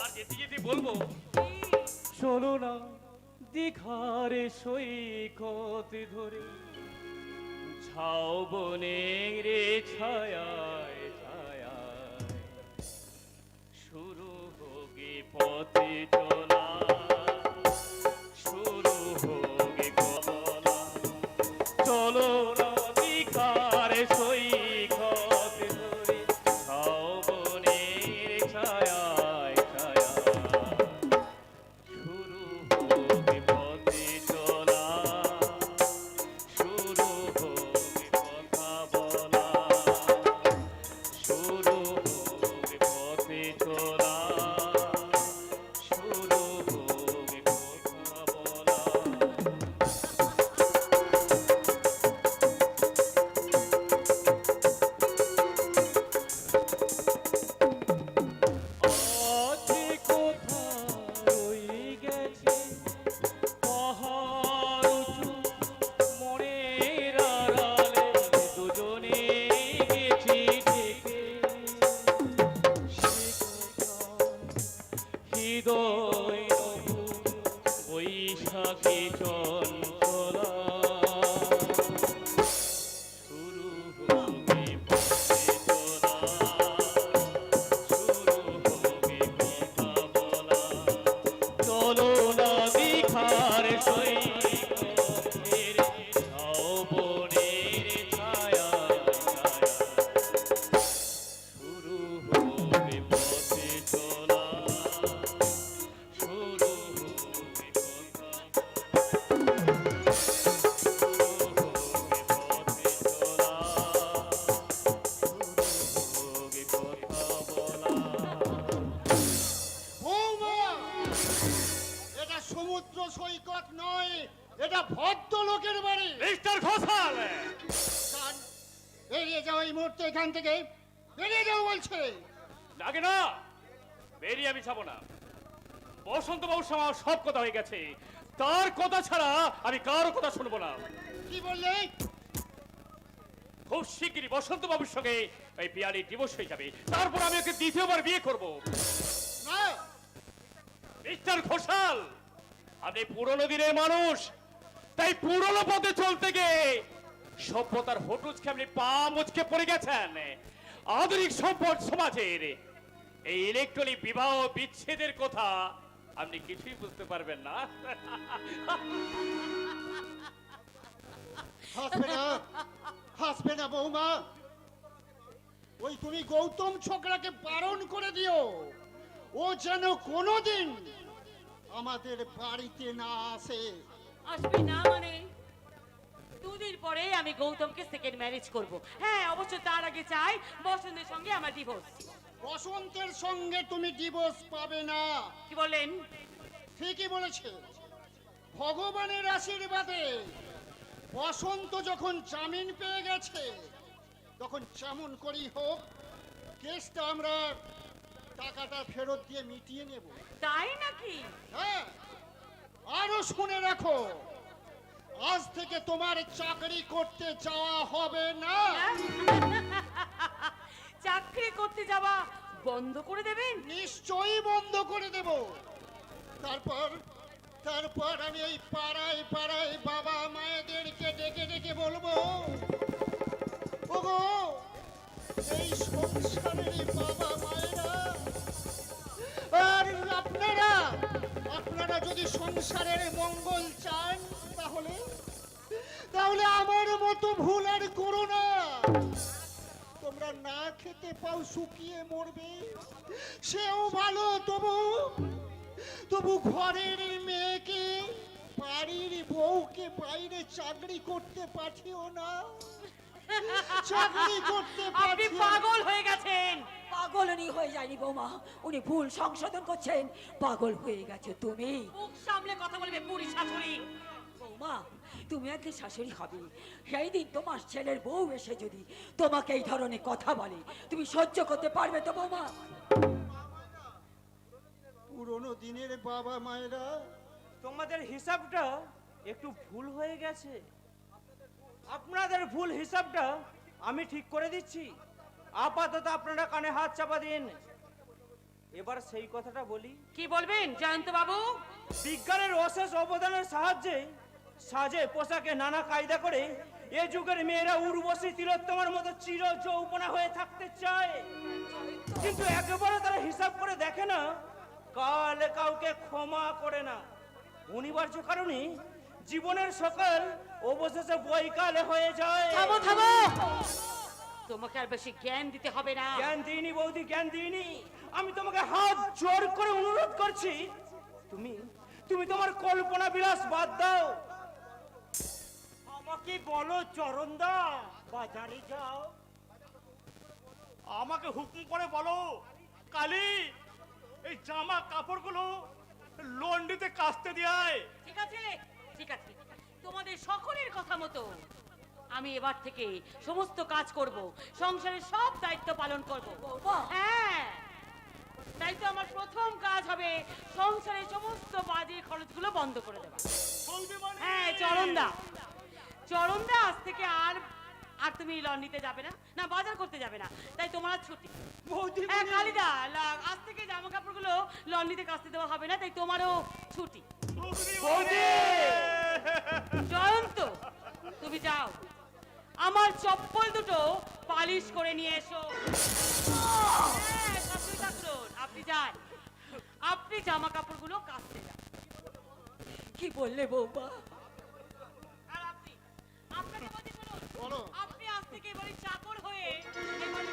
আর যেতে যেতে বলবো কি? চলো না দীঘার সৈকত ধরে, ছাও বনের ছায়ায় ছায়ায় শুরু হোগে পথে চলা, শুরু হোগে কমলা। চলো না দীঘার সৈকত ধরে, ছাও বনের ছায়ায় ছায়ায় শুরু হোগে পথে চলা, শুরু হোগে কথা বলা, শুরু হোগে পথে চলা, শুরু হোগে কথা বলা। আছে কোথা রয়ে গেছে পাহাড় উঁচু মনের আড়ালে, দুজনে গেছি ঢেকে সে কথা হৃদয় নভু বৈশাখী চঞ্চলা। শুরু হোগে পথে চলা, শুরু হোগে কথা বলা। চলো না দীঘার সৈকতের, ছাও বনের ছায়ায় ছায়ায় শুরু হোগে পথে চলা, শুরু হোগে কথা বলা, শুরু হোগে পথে চলা, শুরু হোগে কথা বলা। বৌমা, এটা সমুদ্র সৈকত নয়, এটা ভদ্রলোকের বাড়ি। মিস্টার ঘোষাল, যান, বেরিয়ে যাও এই মুহূর্তে এখান থেকে, বেরিয়ে যাও বলছে। লাগে না, বেরিয়ে আমি যাবো না। বসন্ত বাবুর সঙ্গে আমার সব কথা হয়ে গেছে, তার কথা ছাড়া আমি কারো কথা শুনবো না। কি বললে? খুব শিগগিরই বসন্ত বাবুর সঙ্গে এই পিয়ালি ডিভোর্স হয়ে যাবে, তারপর আমি ওকে দ্বিতীয়বার বিয়ে করব। না, মিস্টার ঘোষাল, আপনি পুরনো দিনের মানুষ, তাই পুরনো পথে চলতে গিয়ে সভ্যতার হোটুজকে আপনি পা মুচকে পড়ে গেছেন। আধুনিক সম্পদ সমাজের এই ইলেকট্রনিক বিবাহ বিচ্ছেদের কথা আপনি কিছুই বুঝতে পারবেন না। হাসবে না, হাসবে না বৌমা। ওই তুমি গৌতম ছোকরাকে বারণ করে দিও, ও যেন কোনোদিন আমাদের বাড়িতে না আসে। আসবে না মানে? দুদিন পরে আমি গৌতমকে সেকেন্ড ম্যারেজ করব। হ্যাঁ, অবশ্য তার আগে চাই বসন্তের সঙ্গে আমার ডিভোর্স। বসন্তের সঙ্গে তুমি ডিভোর্স পাবে না। কি বললেন? ঠিকই বলেছে। ভগবানের আশীর্বাদে বসন্ত যখন জামিন পেয়ে গেছে, তখন যেমন করেই হোক কেসটা আমরা টাকাটা ফেরত দিয়ে মিটিয়ে নেব। তাই নাকি? হ্যাঁ, আরো শুনে রাখো, আজ থেকে তোমার চাকরি করতে যাওয়া হবে না। চাকরি করতে যাওয়া বন্ধ করে দেবেন? নিশ্চয়ই বন্ধ করে দেব। তারপর তারপর আমি এই পাড়ায় পাড়ায় বাবা মায়েদেরকে ডেকে ডেকে বলবো, ওগো এই সংসারের বাবা মায়েরা, আর আপনারা আপনারা যদি সংসারের মঙ্গল চান, তাহলে তাহলে আমার মতো ভুল আর করো না। তোমরা না খেতে পাও শুকিয়ে মরবে, সেও ভালো। তবু ঘরের মেয়েকে, বাড়ির বউকে বাইরে চাকরি করতে পাঠিও না। চাকরি করতে আপনি পাঠিও না। পাগল হয়ে গেছেন। পাগল উনি হয়ে যায়নি বৌমা, উনি ভুল সংশোধন করছেন। পাগল হয়ে গেছে তুমি। মুখ সামলে কথা বলবে বুড়ি শাশুড়ি। বৌমা, তুমি একদিন শাশুড়ি হবে, সেই দিন তোমার ছেলের বউ এসে যদি তোমাকে এই ধরনের কথা বলে, তুমি সহ্য করতে পারবে তো বৌমা? পুরোনো দিনের বাবা মায়েরা, তোমাদের হিসাবটা একটু ভুল হয়ে গেছে। আপনাদের ভুল হিসাবটা আমি ঠিক করে দিচ্ছি। আপাতত আপনারা কানে হাত চাপা দিন। এবার সেই কথাটা বলি। কি বলবেন জয়ন্ত বাবু? বিজ্ঞানের অশেষ অবদানের সাহায্যে সাজে পোশাকে নানা কায়দা করে এ যুগের মেয়েরা উর্বশী তিলোত্তমার মতো চির যৌবনা হয়ে থাকতে চায়, কিন্তু একেবারে তারা হিসাব করে দেখে না, কাল কাউকে ক্ষমা করে না। অনিবার্য কারণে জীবনের সকল অবশেষে বৈকালে হয়ে যায়। থামো থামো, তোমাকে আর বেশি জ্ঞান দিতে হবে না। জ্ঞান দিইনি বৌদি, জ্ঞান দিইনি। আমি তোমাকে হাত জোর করে অনুরোধ করছি, তুমি তুমি তোমার কল্পনা বিলাস বাদ দাও। আমাকে বলো চরণদা, বাজারে যাও। আমাকে হুকুম করে বলো কালি, এই জামা কাপড়গুলো লন্ড্রিতে কাচতে দেয়। ঠিক আছে ঠিক আছে, তোমাদের সকলের কথা মতো আমি এবার থেকে সমস্ত কাজ করব, সংসারের সব দায়িত্ব পালন করব। হ্যাঁ, তাই তো আমার প্রথম কাজ হবে সংসারের সমস্ত বাজে খরচগুলো বন্ধ করে দেওয়া। বলবি মানে? হ্যাঁ, চরণদা চরণদা, আজ থেকে আর আর তুমি লন্ড্রিতে যাবে না, না বাজার করতে যাবে না, তাই তোমার আজ ছুটি। বৌদি হ্যাঁ কালিদা, আজ থেকে জামা কাপড়গুলো লন্ড্রিতে কাচতে দেওয়া হবে না, তাই তোমারও ছুটি। বৌদি জয়ন্ত, তুমি যাও, আমার চপ্পল দুটো পালিশ করে নিয়ে এসো। হ্যাঁ, শাশুড়ি ঠাকুরন, আপনি যান, আপনি জামা কাপড়গুলো কাচতে যান। কি বললে বৌমা? আর আপনি, আপনাকে বলছি শুনুন, বলো। আপনি আজ থেকে এবারে চাকর হয়ে এবারে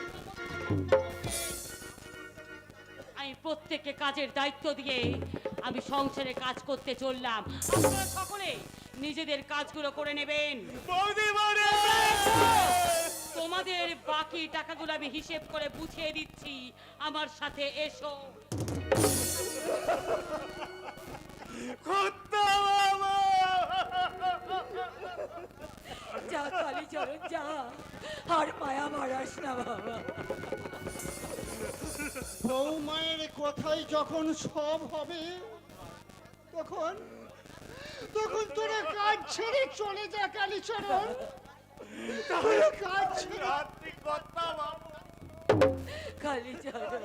আমি প্রত্যেককে কাজের দায়িত্ব দিয়ে আমি সংসারে কাজ করতে চললাম। আপনারা সকলে নিজেদের কাজগুলো করে নেবেন। বৌদি মানে? তোমাদের বাকি টাকাগুলো আমি হিসেব করে বুঝিয়ে দিচ্ছি, আমার সাথে এসো। কুত্তা বাবা! যা কালী চরণ যা, আর মায়া মারাস না বাবা। বৌমায়ের কথাই যখন সব হবে, তখন তখন তোরা কাজ ছেড়ে চলে যা কালীচরণ। তাহলে কাজ ছেড়ে রাত্রি কথা বাবা। কালী চরণ।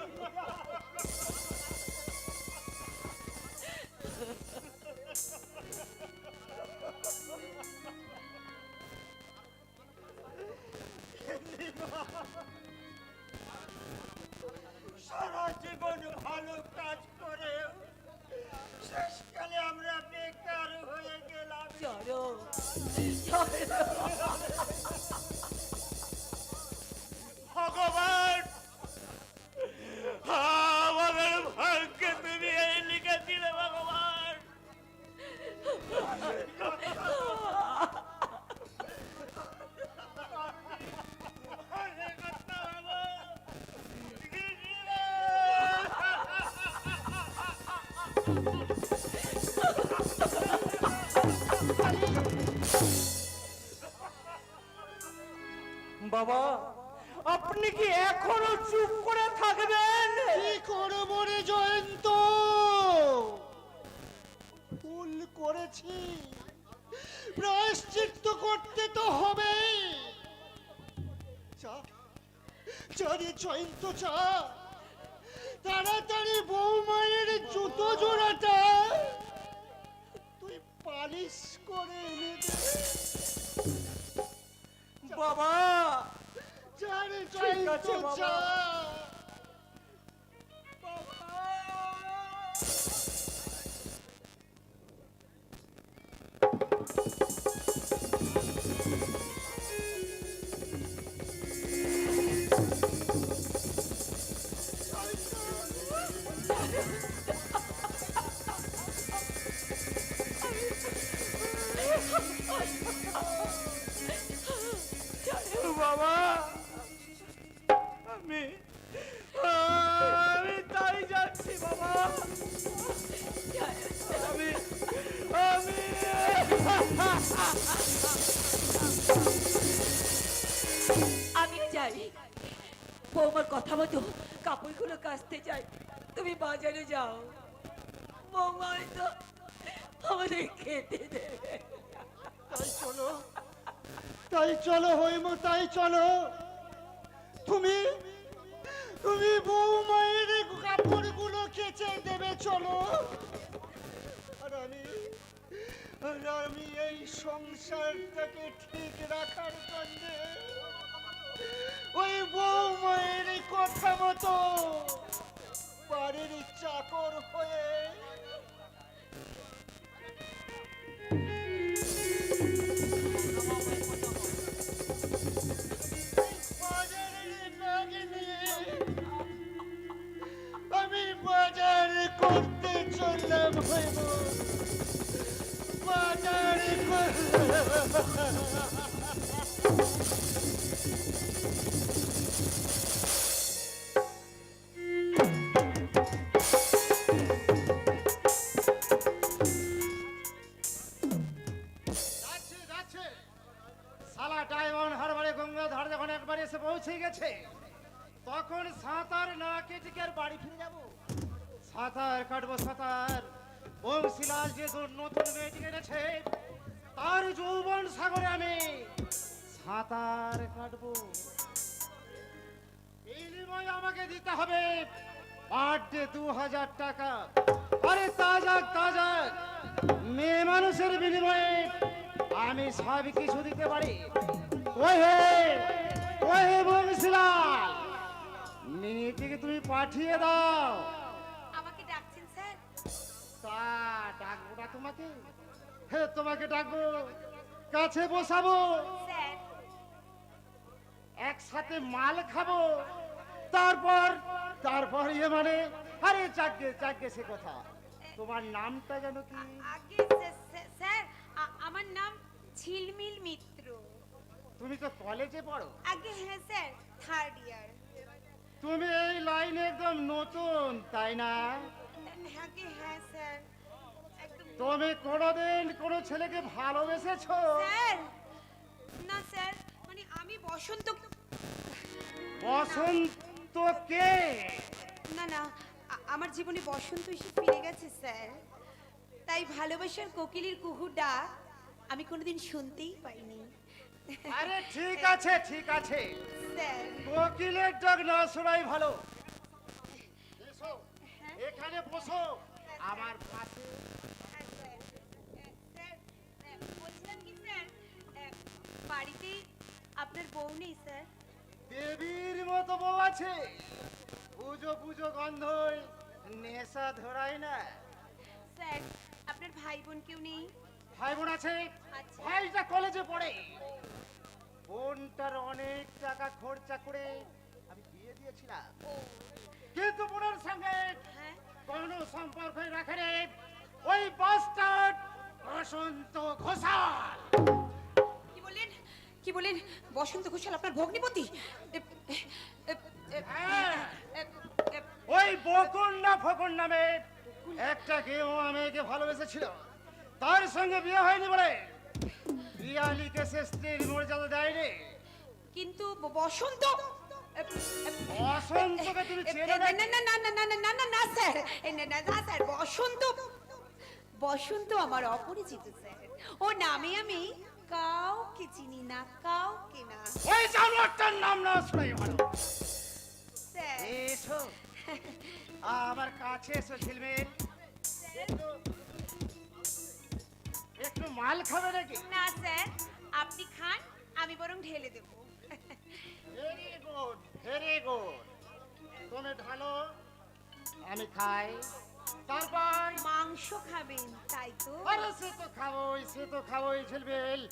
ভগবান, আমাদের ভাগ্যে তুমি এই লিখেছিলে ভগবান। বাবা, আপনি কি এখনো চুপ করে থাকবেন? কি করবো রে জয়ন্ত? ভুল করেছি, প্রায়শ্চিত্ত করতে তো হবে। চা চা রে জয়ন্ত চা, তাড়াতাড়ি বৌমায়ের জুতো জোড়াটা তুই পালিশ করে এনে দে। বাবা, চা রে ঠিক জয়ন্ত আছে বাবা। চা। বাবা, আমি আমি তাই যাচ্ছি বাবা। আমি আমি আমিও যাই, বৌমার কথা মতো কাপড়গুলো কাচতে যাই। তুমি বাজারে যাও, বৌমা তো আমাদের খেতে দেবে। তাই চলো, তাই চলো হইমো, তাই চলো। তুমি তুমি বৌমায়ের কাপড়গুলো কেচে দেবে, চলো। আর আমি এই সংসারটাকে ঠিক রাখার জন্য ওই বৌমায়ের কথা মতো বাড়ির চাকর হয়ে বাজারের ব্যাগ নিয়ে আমি বাজার করতে চললাম হইব। বাজার যাচ্ছে সালা ডায়মন্ড হারবারে গঙ্গাধর যখন একবার এসে পৌঁছে গেছে, তখন সাঁতার না কেটে কি আর বাড়ি ফিরে যাব? সাঁতার কাটবো সাঁতার। বংশীলাল যে নতুন মেয়েটি এনেছে, তার যৌবন সাগরে আমি সাঁতার কাটবো। বিনিময়ে আমাকে দিতে হবে পার ডে 2000 টাকা। আরে তাজা তাজা মেয়ে মানুষের বিনিময়ে আমি সব কিছু দিতে পারি। ওহে ওহে বংশীলাল, মেয়েটিকে তুমি পাঠিয়ে দাও। আমাকে ডাকছেন স্যার? তা ডাকবো না তোমাকে? হে, তোমাকে ডাকবো, কাছে বসাবো, স্যার একসাথে মাল খাবো, তারপর তারপর ইয়ে মানে আরে চাকগে চাকগে সে কথা। তোমার নামটা যেন কি? আগে স্যার আমার নাম ঝিলমিল মিত্র। তুমি তো কলেজে পড়ো? আগে হ্যাঁ স্যার, 3rd ইয়ার। তুমি এই লাইনে একদম নতুন, তাই না? আগে হ্যাঁ স্যার, একদম। তুমি কোনোদিন কোনো ছেলেকে ভালোবেসেছো? স্যার না স্যার, মানে আমি বসন্ত। বসন্ত কে? না না, আমার জীবনে বসন্ত এসে ফিরে গেছে স্যার, তাই ভালোবাসার কোকিলের কুহু ডাক আমি কোনোদিন শুনতেই পাইনি। আরে ঠিক আছে ঠিক আছে, স্যার কোকিলের ডাক না শোনাই ভালো। এসো, এখানে বসো আমার পাশে। স্যার বলছিলাম কি স্যার, বাড়িতে আপনার বউ নেই স্যার? দেবীর মতো বউ আছে, পুজো পুজো গন্ধই নেশা ধরাই না। স্যার আপনার ভাই বোন কেউ নেই? ভাই বোন আছে, আচ্ছা। ভাইটা কলেজে পড়ে, বোনটার অনেক টাকা খরচা করে আমি বিয়ে দিয়েছিলাম, কিন্তু বোনের সঙ্গে হ্যাঁ কোনো সম্পর্কই রাখে রে ওই বাস্টার্ড বসন্ত ঘোষাল। কি বললেন, কি বললেন? বসন্ত ঘোষাল আপনার ভগ্নিপতি? হ্যাঁ, ওই বকুন্না ফকুন নামে একটা কেউ আমাকে ভালোবেসেছিল, তার সঙ্গে বিয়ে হয়নি বলে বিয়ালিকে সে স্ত্রীর মর্যাদা দেয়নি। কিন্তু বসন্ত বসন্তকে তুমি চেনো না? না না না না না না না না না স্যার, না স্যার, বসন্ত বসন্ত আমার অপরিচিত স্যার। ও নামে আমি কাউকে চিনি না, কাউকে না ওই জানোয়ারটার নাম না শোনাই ভালো। স্যার। এসো আমার কাছে এসো ঝিলমিল, একটু মাল খাবে নাকি? না স্যার, আপনি খান, আমি বরং ঢেলে দেব। Very good, very good. তুমি ঢালো, আমি খাই, তারপর মাংস খাবেন তাই তো? আরে সে তো খাবোই, সে তো খাবোই ঝিলমিল।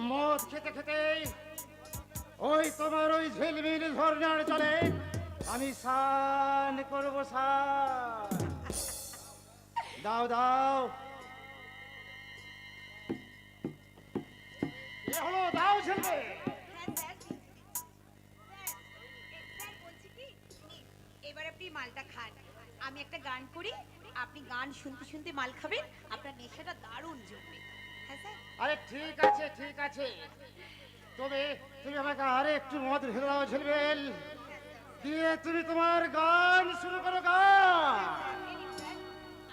মদ খেতে খেতে ওই তোমার ওই ঝিলমিল ঝর্ণার জলে আমি স্নান করবো, স্নান। দাও দাও, এ হলো, দাও ঝিলমিল। হ্যাঁ স্যার। স্যার বলছি কি, এবার আপনি মালটা খান, আমি একটা গান করি, আপনি গান শুনতে শুনতে মাল খাবেন, আপনার নেশাটা দারুণ জমবে। হ্যাঁ স্যার। আরে ঠিক আছে, ঠিক আছে, তবে তুমি আমাকে আরে একটু মদ ঢেলে দাও ঝিলমিল, দিয়ে তুমি তোমার গান শুরু করো, গান। এই নিন স্যার,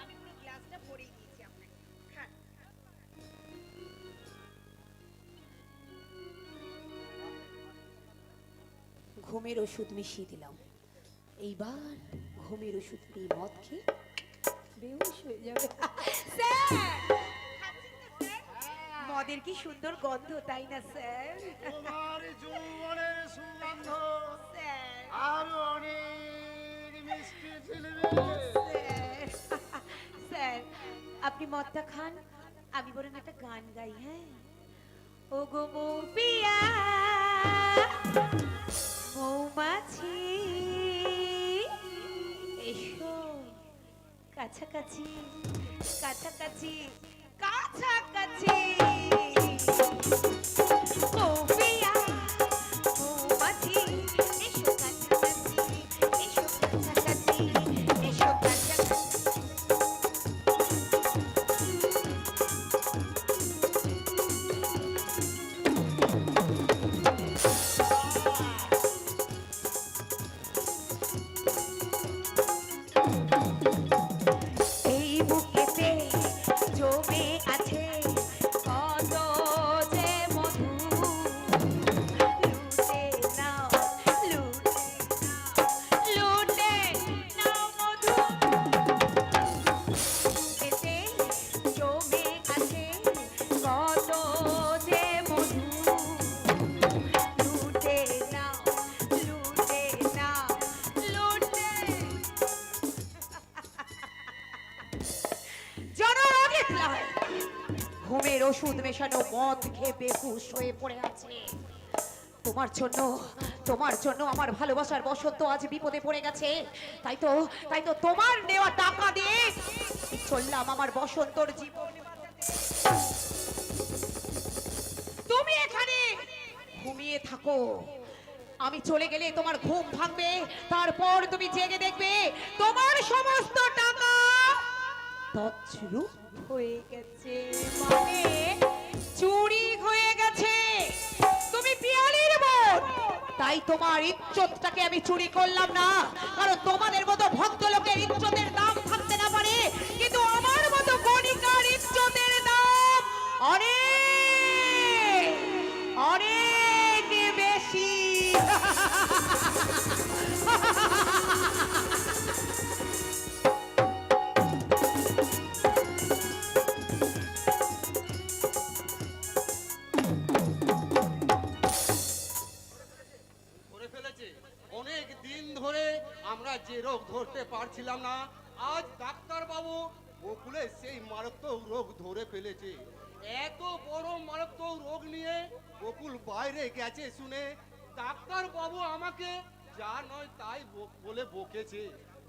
আমি পুরো গ্লাসটা ভরেই দিয়েছি আপনাকে, খান। ঘুমের ওষুধ মিশিয়ে দিলাম, এইবার ঘুমের ওষুধ পেয়ে মদ খেয়ে বেহুশ হয়ে যাবে। স্যার, মদের কি সুন্দর গন্ধ, তাই না স্যার? তোমার যৌবনের সুগন্ধ স্যার, আরো অনেক মিষ্টি ঝিলমিল। স্যার, স্যার, আপনি মদটা খান, আমি বরং একটা গান গাই। হ্যাঁ, ও গো মৌ পিয়া মৌমাছি এসো কাছাকাছি, কাছাকাছি, কাছাকাছি। মৌ পিয়া মৌমাছি এসো কাছাকাছি, এসো কাছাকাছি, এসো কাছাকাছি। এই বুকেতে জমে আছে কত যে মধু, লুটে নাও, লুটে নাও, লুটে নাও মধু। বুকেতে জমে আছে কত যে মধু, লুটে নাও, লুটে নাও, লুটে। জনরোগে প্রায় ঘুমের ওষুধ মেশানো মদ খেয়ে বেহুশ হয়ে পড়ে আছে। তোমার জন্য, তোমার জন্য আমার ভালোবাসার বসন্ত আজ বিপদে পড়ে গেছে। তাই তো তোমার নেওয়া টাকা দিয়ে চললাম আমার বসন্তর জীবন। তুমি এখানে ঘুমিয়ে থাকো, আমি চলে গেলে তোমার ঘুম ভাঙবে, তারপর তুমি জেগে দেখবে তোমার সমস্ত টাকা তছরূপ হয়ে গেছে, মানে চুরি হয়ে গেছে। তুমি পিয়ালির বোন, তাই তোমার ইজ্জতটাকে আমি চুরি করলাম না, কারণ তোমাদের মতো ভদ্রলোকের ইজ্জতের দাম থাকতে না পারে, কিন্তু আমার মতো গণিকার ইজ্জতের দাম অনেক অনেক বেশি। ধরে ফেলেছে। অনেক দিন ধরে আমরা যে রোগ ধরতে পারছিলাম না, আজ ডাক্তার বাবু বকুলে সেই মারাত্মক রোগ ধরে ফেলেছে। এত বড় মারাত্মক রোগ নিয়ে বকুল বাইরে গেছে শুনে ডাক্তার বাবু আমাকে যা নয় তাই বলে বকেছে।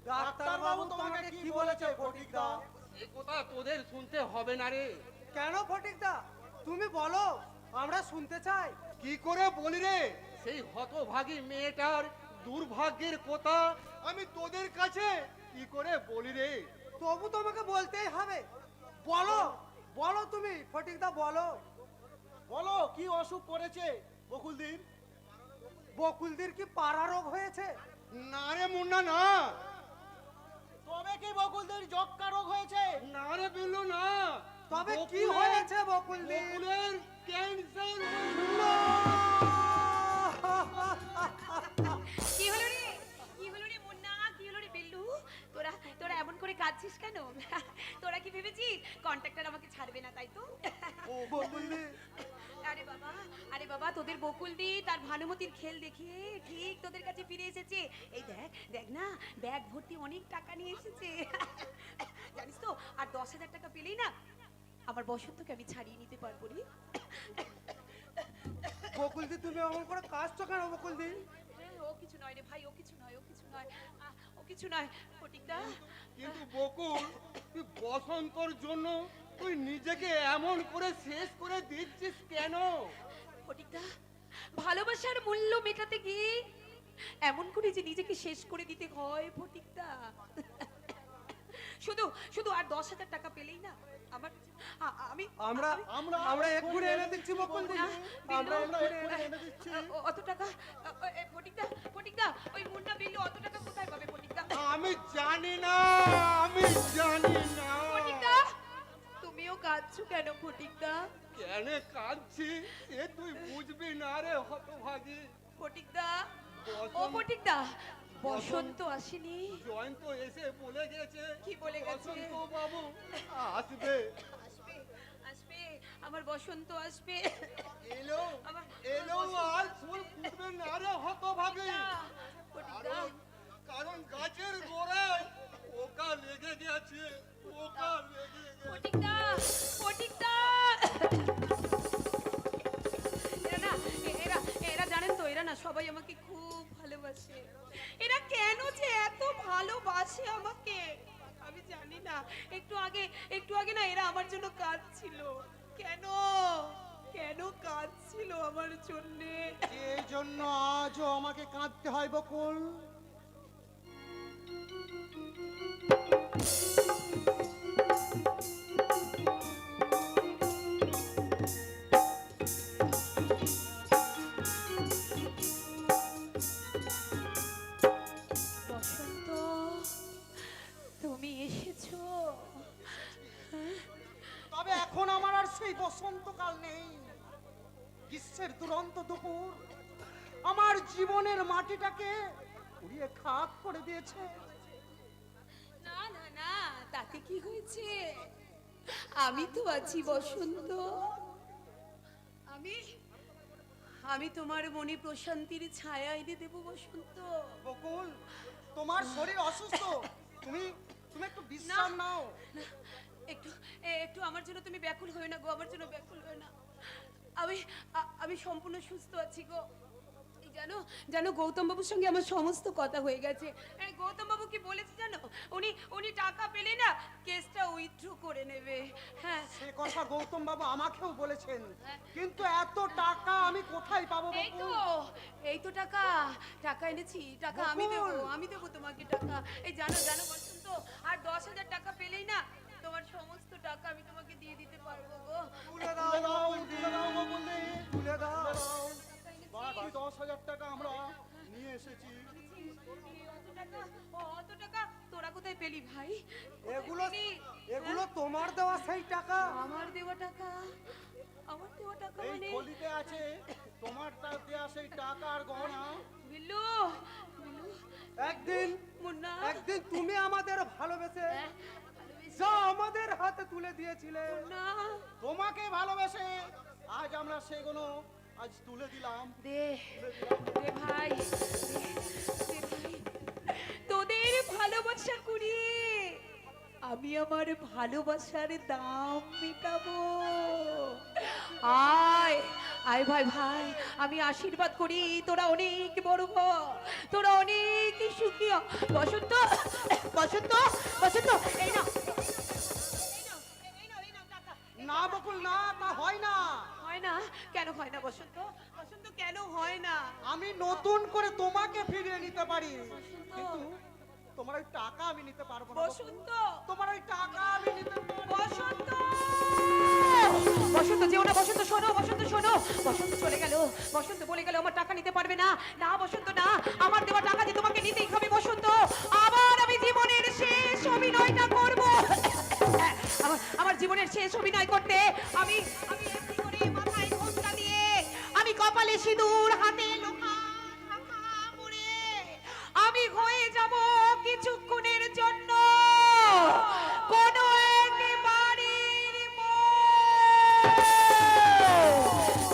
ডাক্তার বাবু তোমাকে কি বলেছে ফটিকদা? এ কথা তোদের শুনতে হবে না রে। কেন ফটিকদা, তুমি বলো, আমরা শুনতে চাই। কি করে বলি রে, সেই হতভাগী মেয়েটার দুর্ভাগ্যের কথা আমি তোদের কাছে কি করে বলি রে। তবু তোমাকে বলতেই হবে। বলো বলো তুমি ফটিকদা, বলো বলো কি অসুখ করেছে বকুলদির? বকুলদির কি পাড়া রোগ হয়েছে? না রে মুন্না না। তবে কি বকুলদির যক্কা রোগ হয়েছে? না রে বিল্লু না। তবে কি বকুলের- হয়েছে বকুলদির? বকুলের ক্যান্সার। কি হলো রে, কি হলো রে মুন্না, কি হলো রে বিল্লু? তোরা তোরা এমন করে কাঁদছিস কেন? তোরা কি ভেবেছিস কন্ট্রাক্টর আমাকে ছাড়বে না, তাই তো? ও বকুলদির, আরে বাবা তোদের বকুলদি তার ভানুমতির খেল দেখিয়ে ঠিক তোদের কাছে ফিরে এসেছে। এই দেখ দেখ না, ব্যাগ ভর্তি অনেক টাকা নিয়ে এসেছে। জানিস তো, আর 10,000 টাকা পেলেই না আমার বসন্তকে আমি ছাড়িয়ে নিতে পারবো রে। বকুলদির তুমি এমন করে কাজটা কেন বকুলদির? ও কিছু নয় রে ভাই, ও কিছু নয়, ও কিছু নয়, ও কিছু নয়। ফটিকদা, কিন্তু বকুল, তুই বসন্তর জন্য তুই নিজেকে এমন করে শেষ করে দিচ্ছিস কেন? ফটিকদা, ভালোবাসার মূল্য মেটাতে গিয়ে এমন করে যে নিজেকে শেষ করে দিতে হয় ফটিকদা। শুধু শুধু আর 10,000 টাকা পেলেই না আমার আমি আমরা আমি- আমরা আমরা এক্ষুনি এনে দিচ্ছি বকুলদির। না, আমরা বিল্লু, এক্ষুনি এনে দিচ্ছি। অত টাকা ফটিকদা, ফটিকদা ওই মুন্না বিল্লু অত টাকা কোথায় পাবে ফটিকদা? আমি জানি না, আমি জানি না। ফটিকদা, তুমিও কাঁদছো কেন ফটিকদা? কেন কাঁদছি এ তুই বুঝবি না রে হতভাগী। ফটিকদা, ও বসন্ত- ফটিকদা, বসন্ত আসেনি? জয়ন্ত এসে বলে গেছে। কি বলে গেছে? বসন্ত বাবু আসবে। আসবে, আসবে, আমার বসন্ত আসবে। এলো আমার- এলো আর ফুল ফুটবে না রে হতভাগী। ফটিকদা, কারণ গাছের গোড়ায় পোকা লেগে গেছে, পোকা লেগে গেছে। ফটিকদা, ফটিকদা। এরা না, এরা এরা জানেন তো, এরা না সবাই আমাকে খুব ভালোবাসে। এরা কেন যে এত ভালোবাসে আমাকে আমি জানি না। একটু আগে না এরা আমার জন্য কাঁদছিল। কেন কেন কাঁদছিল আমার জন্যে? এই জন্য আজও আমাকে কাঁদতে হয় বকুল। বসন্ত, তুমি এসেছো? তবে এখন আমার আর সেই বসন্তকাল নেই। গ্রীষ্মের দুরন্ত দুপুর আমার জীবনের মাটিটাকে উড়িয়ে খাক করে দিয়েছে। না না না, তাতে কি হয়েছে? আমি তো আছি বসন্ত। আমি আমি তোমার মনে প্রশান্তির ছায়া এনে দেবো বসন্ত। বকুল, তোমার শরীর অসুস্থ, তুমি তুমি একটু বিশ্রাম নাও। না, একটু একটু আমার জন্য তুমি ব্যাকুল হয়ে না গো, আমার জন্য ব্যাকুল হয়ে না। আমি সম্পূর্ণ সুস্থ আছি গো। এই জানো জানো গৌতম বাবুর সঙ্গে আমার সমস্ত কথা হয়ে গেছে। এই গৌতম বাবু কি বলেছে জানো? উনি টাকা পেলে না কেসটা উইথড্র করে নেবে। হ্যাঁ, সে কথা গৌতম বাবু আমাকেও বলেছেন, কিন্তু এত টাকা আমি কোথায় পাবো বকুল? এই তো টাকা এনেছি। টাকা আমি দেবো তোমাকে টাকা। এই জানো জানো বসন্ত, আর 10,000 টাকা পেলেই না তোমার সমস্ত টাকা আমি তোমাকে দিয়ে দিতে পারবো গো। তুলে দাও বকুল, তুলে দাও বকুল, তুলে দাও। বাকি 10,000 টাকা আমরা নিয়ে এসেছি। অত টাকা তোরা কোথায় পেলি ভাই? এগুলো এগুলো তোমার দেওয়া সেই টাকা। আমার দেওয়া টাকা? আমার দেওয়া টাকা এই মানে? থলিতে আছে তোমার দেওয়া সেই টাকা আর গহনা। বিল্লু, একদিন মুন্না, একদিন তুমি আমাদের ভালোবেসে যা আমাদের হাতে তুলে দিয়েছিলে, না তোমাকে ভালোবেসে আজ আমরা সেগুলো আজ তুলে দিলাম। দে দে ভাই, দে ভাই। তোদের ভালোবাসা কুড়িয়ে আমি আমার ভালোবাসার দাম মেটাবো। আয় আয় ভাই ভাই, আমি আশীর্বাদ করি তোরা অনেক বড় হ, তোরা অনেক সুখী হ। বসন্ত বসন্ত বসন্ত, এই না না বকুল না, তা হয় না। হয় না? কেন হয় না বসন্ত? বসন্ত কেন হয় না? আমি নতুন করে তোমাকে ফিরিয়ে নিতে পারি, কিন্তু তোমার ওই টাকা আমি নিতে পারবো না বকুল। বসন্ত তোমার ওই টাকা আমি নিতে পারবো না। বসন্ত বসন্ত যেও না, বসন্ত শোনো, বসন্ত শোনো। বসন্ত চলে গেল, বসন্ত বলে গেল আমার টাকা নিতে পারবে না। না বসন্ত না, আমার দেওয়া টাকা যে তোমাকে নিতেই হবে বসন্ত। আবার আমি জীবনের শেষ অভিনয়টা করব। আমার জীবনের শেষ অভিনয় করতে আমি আমি এমনি করে মাথায় ঘোমটা দিয়ে, আমি কপালে সিঁদুর, হাতে লোহা পরে আমি হয়ে যাব কিছুক্ষণের জন্য কোন এক বাড়ির বউ,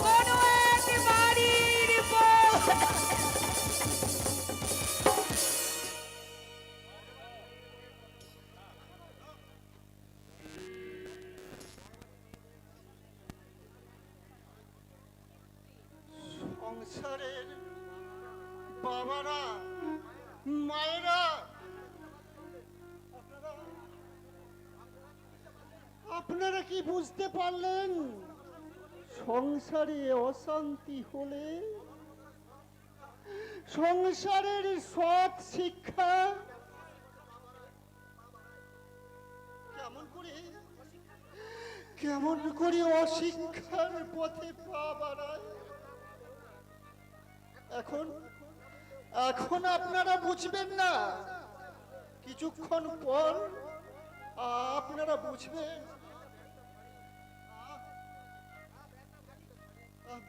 কোন এক বাড়ির বউ। সংসারের বাবারা, মায়েরা, আপনারা কি বুঝতে পারলেন? সংসারে অশান্তি হলে সংসারের সৎ শিক্ষা কেমন করে অশিক্ষার পথে পা বাড়ায়। এখন আপনারা বুঝবেন না, কিছুক্ষণ পর আপনারা বুঝবেন।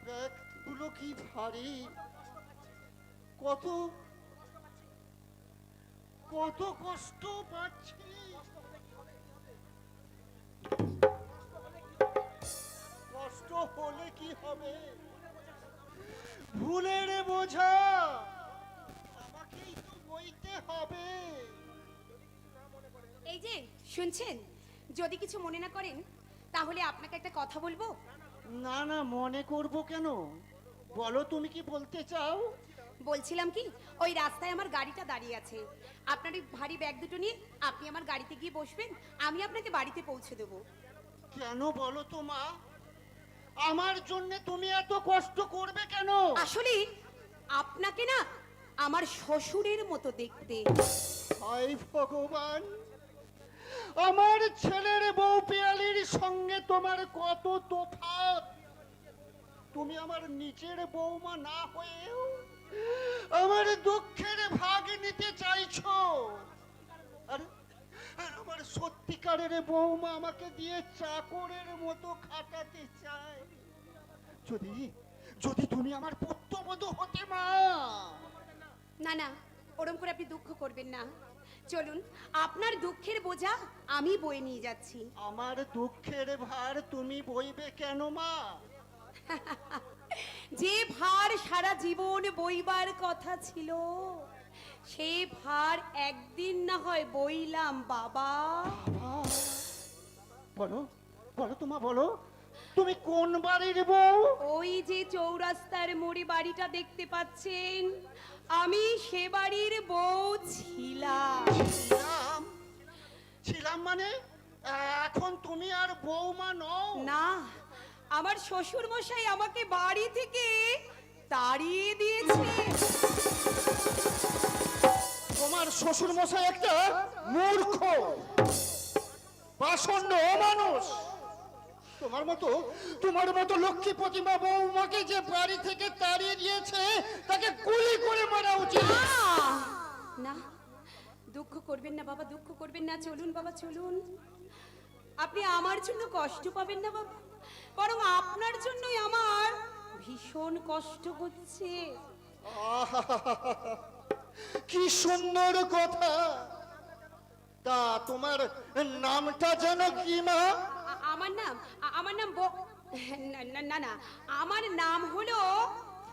ব্যাগগুলো কি ভারী, কত কত কষ্ট পাচ্ছি। কষ্ট হলে কি হবে, ভুলের বোঝা আমাকেই তো বইতে হবে। এই যে শুনছেন, যদি কিছু মনে না করেন তাহলে আপনাকে একটা কথা বলবো। না না, মনে করব কেন, বলো তুমি কি বলতে চাও। বলছিলাম কি, ওই রাস্তায় আমার গাড়িটা দাঁড়িয়ে আছে, আপনার ওই ভারী ব্যাগ দুটো নিয়ে আপনি আমার গাড়িতে গিয়ে বসবেন, আমি আপনাকে বাড়িতে পৌঁছে দেবো। কেন বলো তো মা, আমার জন্য তুমি এত কষ্ট করবে কেন? আসলে আপনাকে না আমার শ্বশুরের মতো দেখতে। হায় ভগবান, আমার ছেলের বউ পেয়ালির সঙ্গে তোমার কত তফাৎ। তুমি আমার নিজের বৌমা না হয়েও আমার দুঃখের ভাগ নিতে চাইছো। আর আমার সত্যিকারের বৌমা আমাকে দিয়ে চাকরের মতো খাটাতে চায়। যদি তুমি আমার পুত্রবধূ হতে মা। না না, ওরম করে আপনি দুঃখ করবেন না, চলুন আপনার দুঃখের বোঝা আমি বয়ে নিয়ে যাচ্ছি। আমার দুঃখের ভার তুমি বইবে কেন মা? যে ভার সারা জীবন বইবার কথা ছিল, সেই ভার একদিন না হয় বইলাম বাবা। বলো বলো তোমা, বলো তুমি কোন বাড়ির বউ? ওই যে চৌরাস্তার মোড়ে বাড়িটা দেখতে পাচ্ছেন, আমি সে বাড়ির বউ ছিলাম। ছিলাম মানে এখন তুমি আর বৌমা নও? না, আমার শ্বশুর মশাই আমাকে বাড়ি থেকে তাড়িয়ে দিয়েছে। তোমার শ্বশুর মশাই একটা মূর্খ, পাষণ্ড অমানুষ। তোমার মতো লক্ষ্মী প্রতিমা বৌমাকে যে বাড়ি থেকে তাড়িয়ে দিয়েছে, তাকে গুলি করে মারা উচিত। না, দুঃখ করবেন না বাবা, দুঃখ করবেন না, চলুন বাবা চলুন। আপনি আমার জন্য কষ্ট পাবেন না বাবা, বরং আপনার জন্যই আমার ভীষণ কষ্ট হচ্ছে। কি সুন্দর কথা। তা তোমার নামটা যেন কি মা? আমার নাম না না, আমার নাম হলো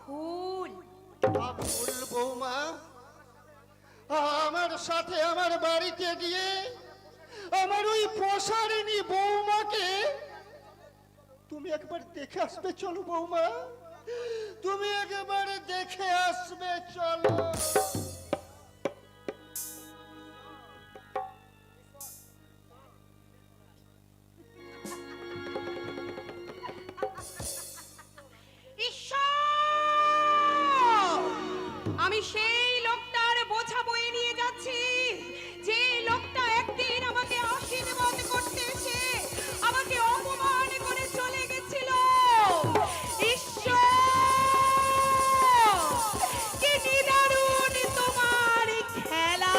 ফুল। ফুল বৌমা, আমার সাথে আমার বাড়িতে গিয়ে আমার ওই পোষারিনী বৌমাকে তুমি একবার দেখে আসবে চলো বৌমা, তুমি একেবারে দেখে আসবে চলো। আমি সেই লোকটার বোঝা বয়ে নিয়ে যাচ্ছি, যে লোকটা একদিন আমাকে আশীর্বাদ করতে এসে আমাকে অপমান করে চলে গেছিল। ঈশ্বর, কি নিদারুণ তোমার খেলা!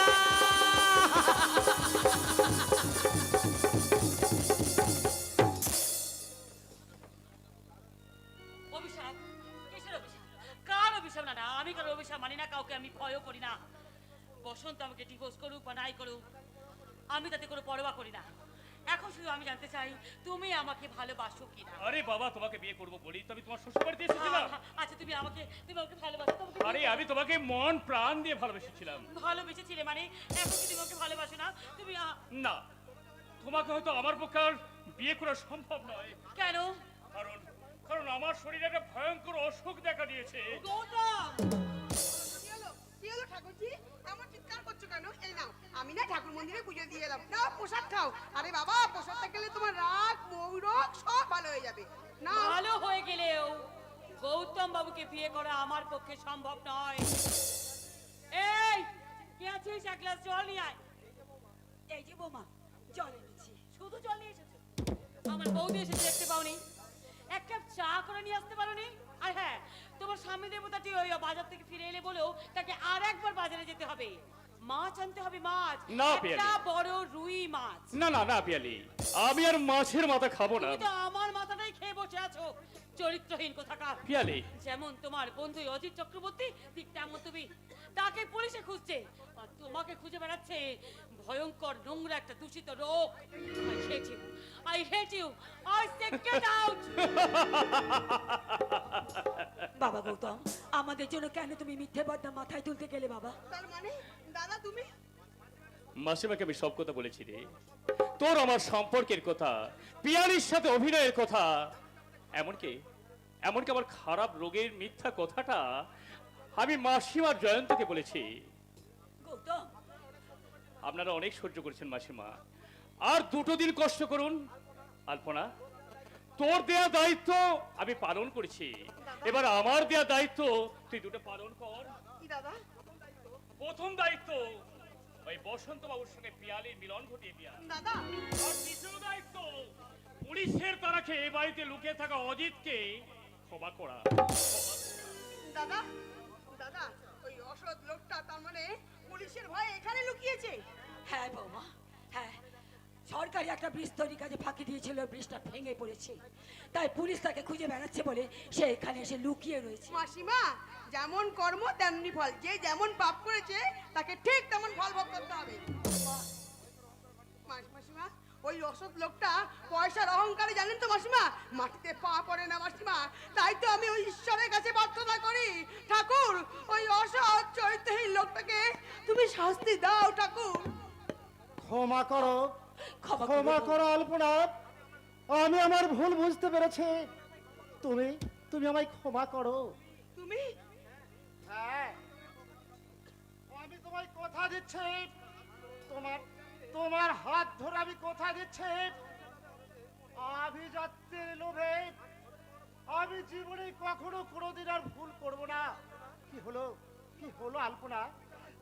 অভিশাপ? কিসের অভিশাপ? কার অভিশাপ? না না, আমি কারো অভিশাপ মানি না, কাউকে আমি ভয়ও করি না। বসন্ত আমাকে ডিভোর্স করুক বা নাই করুক, আমি তাতে কোনো পরোয়া করি না। এখন শুধু আমি জানতে চাই তুমি আমাকে ভালোবাসো কিনা। আরে বাবা, তোমাকে বিয়ে করবো বলি তো আমি তোমার শ্বশুর বাড়িতে এসেছিলাম। আচ্ছা, তুমি আমাকে ভালোবাসো? তোমাকে আরে আমি তোমাকে মন প্রাণ দিয়ে ভালোবেসেছিলাম। ভালোবেসেছিলে মানে এখন কি তুমি আমাকে ভালোবাসো না? তুমি না, তোমাকে হয়তো আমার পক্ষে আর বিয়ে করা সম্ভব নয়। কেন? কারণ কারণ আমার শরীরে একটা ভয়ঙ্কর অসুখ দেখা দিয়েছে। গৌতম! কি হলো ঠাকুরজি, এমন চিৎকার করছো কেন? এই নাও, আমি না ঠাকুর মন্দিরে পুজো দিয়ে এলাম, না প্রসাদ খাও। আরে বাবা, প্রসাদটা খেলে তোমার রাগ মৌরগ সব ভালো হয়ে যাবে। না ভালো হয়ে গেলেও গৌতম বাবুকে বিয়ে করা আমার পক্ষে সম্ভব নয়। এই কে আছিস, এক গ্লাস জল নিয়ে আয়। এই যে বৌমা, জল এনেছি। শুধু জল নিয়ে এসেছো? আমার বৌদি এসেছে দেখতে পাওনি? এক কাপ চা করে নিয়ে আসতে পারোনি? আর হ্যাঁ, তোমার স্বামী দেবতাটি ওই বাজার থেকে ফিরে এলে বলো তাকে আর একবার বাজারে যেতে হবে, মাছ আনতে হবে, মাছ, না, একটা পিয়ালি। বড় রুই মাছ। না না না পিয়ালি, আমি আর মাছের মাথা খাবো না। তুমি তো আমার মাথাটাই খেয়ে বসে আছো, চরিত্রহীন কোথাকার। পিয়ালি, যেমন তোমার বন্ধু অজিত চক্রবর্তী, ঠিক তেমন তুমি। তাকে পুলিশে খুঁজছে আর তোমাকে খুঁজে বেড়াচ্ছে ভয়ঙ্কর নোংরা একটা দূষিত রোগ। I hate you. I say get out. বাবা গৌতম, আমাদের জন্য কেন তুমি মিথ্যে বদনাম মাথায় তুলতে গেলে বাবা? তার মানে দাদা তুমি মাসিমাকে আমি সব কথা বলেছি রে, তোর আমার সম্পর্কের কথা, পিয়ালির সাথে অভিনয়ের কথা, এমনকি এমনকি আমার খারাপ রোগের মিথ্যা কথাটা আমি মাসিমার জয়ন্তকে বলেছি। গৌতম, আপনারা অনেক সহ্য করেছেন মাসিমা, আর দুটো দিন কষ্ট করুন। আলপনা, তোর দেয়া দায়িত্ব আমি পালন করেছি, এবার আমার দেয়া দায়িত্ব তুই দুটো পালন কর। কি দাদা? প্রথম দায়িত্ব ওই বসন্ত বাবুর সঙ্গে পিয়ালির মিলন ঘটিয়ে দেয়া। দাদা আর দ্বিতীয় দায়িত্ব পুলিশের তারাকে এই বাড়িতে লুকিয়ে থাকা অজিতকে ক্ষমা করা। দাদা দাদা, ওই অসৎ লোকটা তার মানে পুলিশের ভয়ে এখানে লুকিয়েছে। হ্যাঁ বৌমা, হ্যাঁ, সরকারি একটা ব্রিজ তৈরি কাজে ফাঁকি দিয়েছিল, ব্রিজটা ভেঙে পড়েছে, তাই পুলিশ তাকে খুঁজে বেড়াচ্ছে বলে সে এখানে এসে লুকিয়ে রয়েছে। মাসিমা, যেমন কর্ম তেমনি ফল, যে যেমন পাপ করেছে তাকে ঠিক তেমন ফল ভোগ করতে হবে। মাসিমা, ওই অসৎ লোকটা পয়সার অহংকারে জানেন তো মাসিমা, মাটিতে পা পড়ে না মাসিমা। তাই তো আমি ওই ঈশ্বরের কাছে প্রার্থনা করি, ঠাকুর ওই অসৎ চরিত্রহীন লোকটাকে তুমি শাস্তি দাও ঠাকুর। ক্ষমা করো, ক্ষমা ক্ষমা করো। করো আলপনা, আমি আমার ভুল বুঝতে পেরেছি, তুমি তুমি আমায় ক্ষমা করো। তুমি হ্যাঁ, আমি তোমায় কথা দিচ্ছি, তোমার তোমার হাত ধরে আমি কথা দিচ্ছি, আভিজাত্যের লোভে আমি জীবনে কখনো কোনোদিন আর ভুল করব না। কি হলো, কি হলো আলপনা,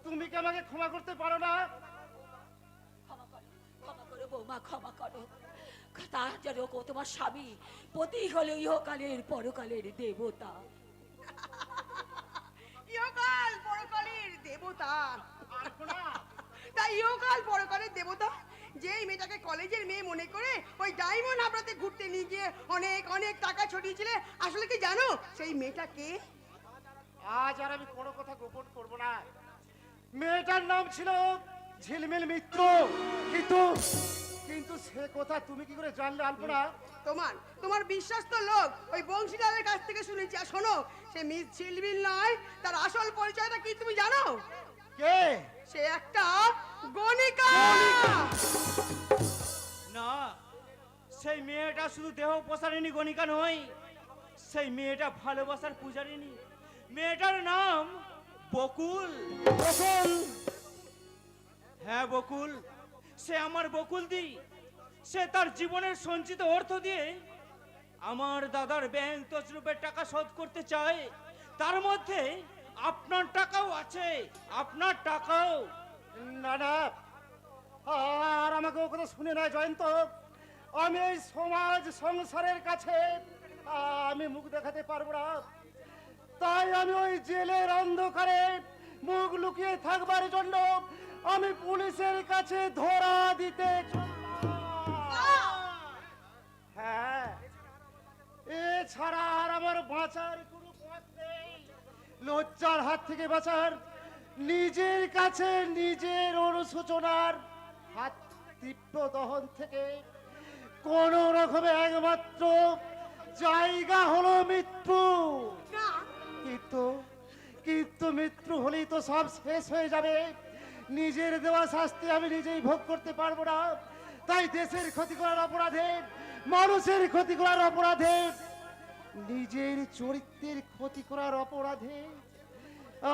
তুমি কি আমাকে ক্ষমা করতে পারো না? ক্ষমা করো বৌমা, ক্ষমা করো। তার যেন তোমার স্বামী পতি হলো ইহকালের পরকালের দেবতা। ইহকাল পরকালের দেবতা, আলপনা, তাই ইহকাল পরকালের দেবতা যেই মেয়েটাকে কলেজের মেয়ে মনে করে ওই ডায়মন্ড হাবড়াতে ঘুরতে নিয়ে গিয়ে অনেক অনেক টাকা ছড়িয়েছিলে, আসলে কি জানো সেই মেয়েটা কে? আজ আর আমি কোনো কথা গোপন করব না, মেয়েটার নাম ছিল ঝিলমিল মিত্র, কিন্তু কিন্তু সে কথা তুমি কি করে জানলে আলপনা? তোমার তোমার বিশ্বস্ত লোক ওই বংশীলালের কাছ থেকে শুনেছি। আর শোনো, সে মিস ঝিলমিল নয়, তার আসল পরিচয়টা কি তুমি জানো? কে? সে একটা গণিকা। না, সেই মেয়েটা শুধু দেহ প্রসারিণী গণিকা নয়, সেই মেয়েটা ভালোবাসার পূজারিণী। মেয়েটার নাম বকুল। বকুল, হ্যাঁ বকুল, সে আমার বকুল দি। সে তার জীবনের সঞ্চিত অর্থ দিয়ে আমার দাদার ব্যাংক তছরূপের টাকা শোধ করতে চায়। তার মধ্যে আপনার টাকাও আছে, আপনার টাকাও। না না, আর আমাকে ও কথা শুনে না জয়ন্ত। আমি এই সমাজ সংসারের কাছে আমি মুখ দেখাতে পারবো না। তাই আমি ওই জেলের অন্ধকারে মুখ লুকিয়ে থাকবার জন্য আমি পুলিশের কাছে ধরা দিতে চললাম। হ্যাঁ, এছাড়া আর আমার বাঁচার কোনো পথ নেই। লজ্জার হাত থেকে বাঁচার, নিজের কাছে নিজের অনুশোচনার হাত তীব্র দহন থেকে কোন রকমে একমাত্র জায়গা হলো মৃত্যু। কিন্তু কিন্তু মৃত্যু হলেই তো সব শেষ হয়ে যাবে। নিজের দেওয়া শাস্তি আমি নিজেই ভোগ করতে পারবো না। তাই দেশের ক্ষতি করার অপরাধে, মানুষের ক্ষতি করার অপরাধে, নিজের চরিত্রের ক্ষতি করার অপরাধে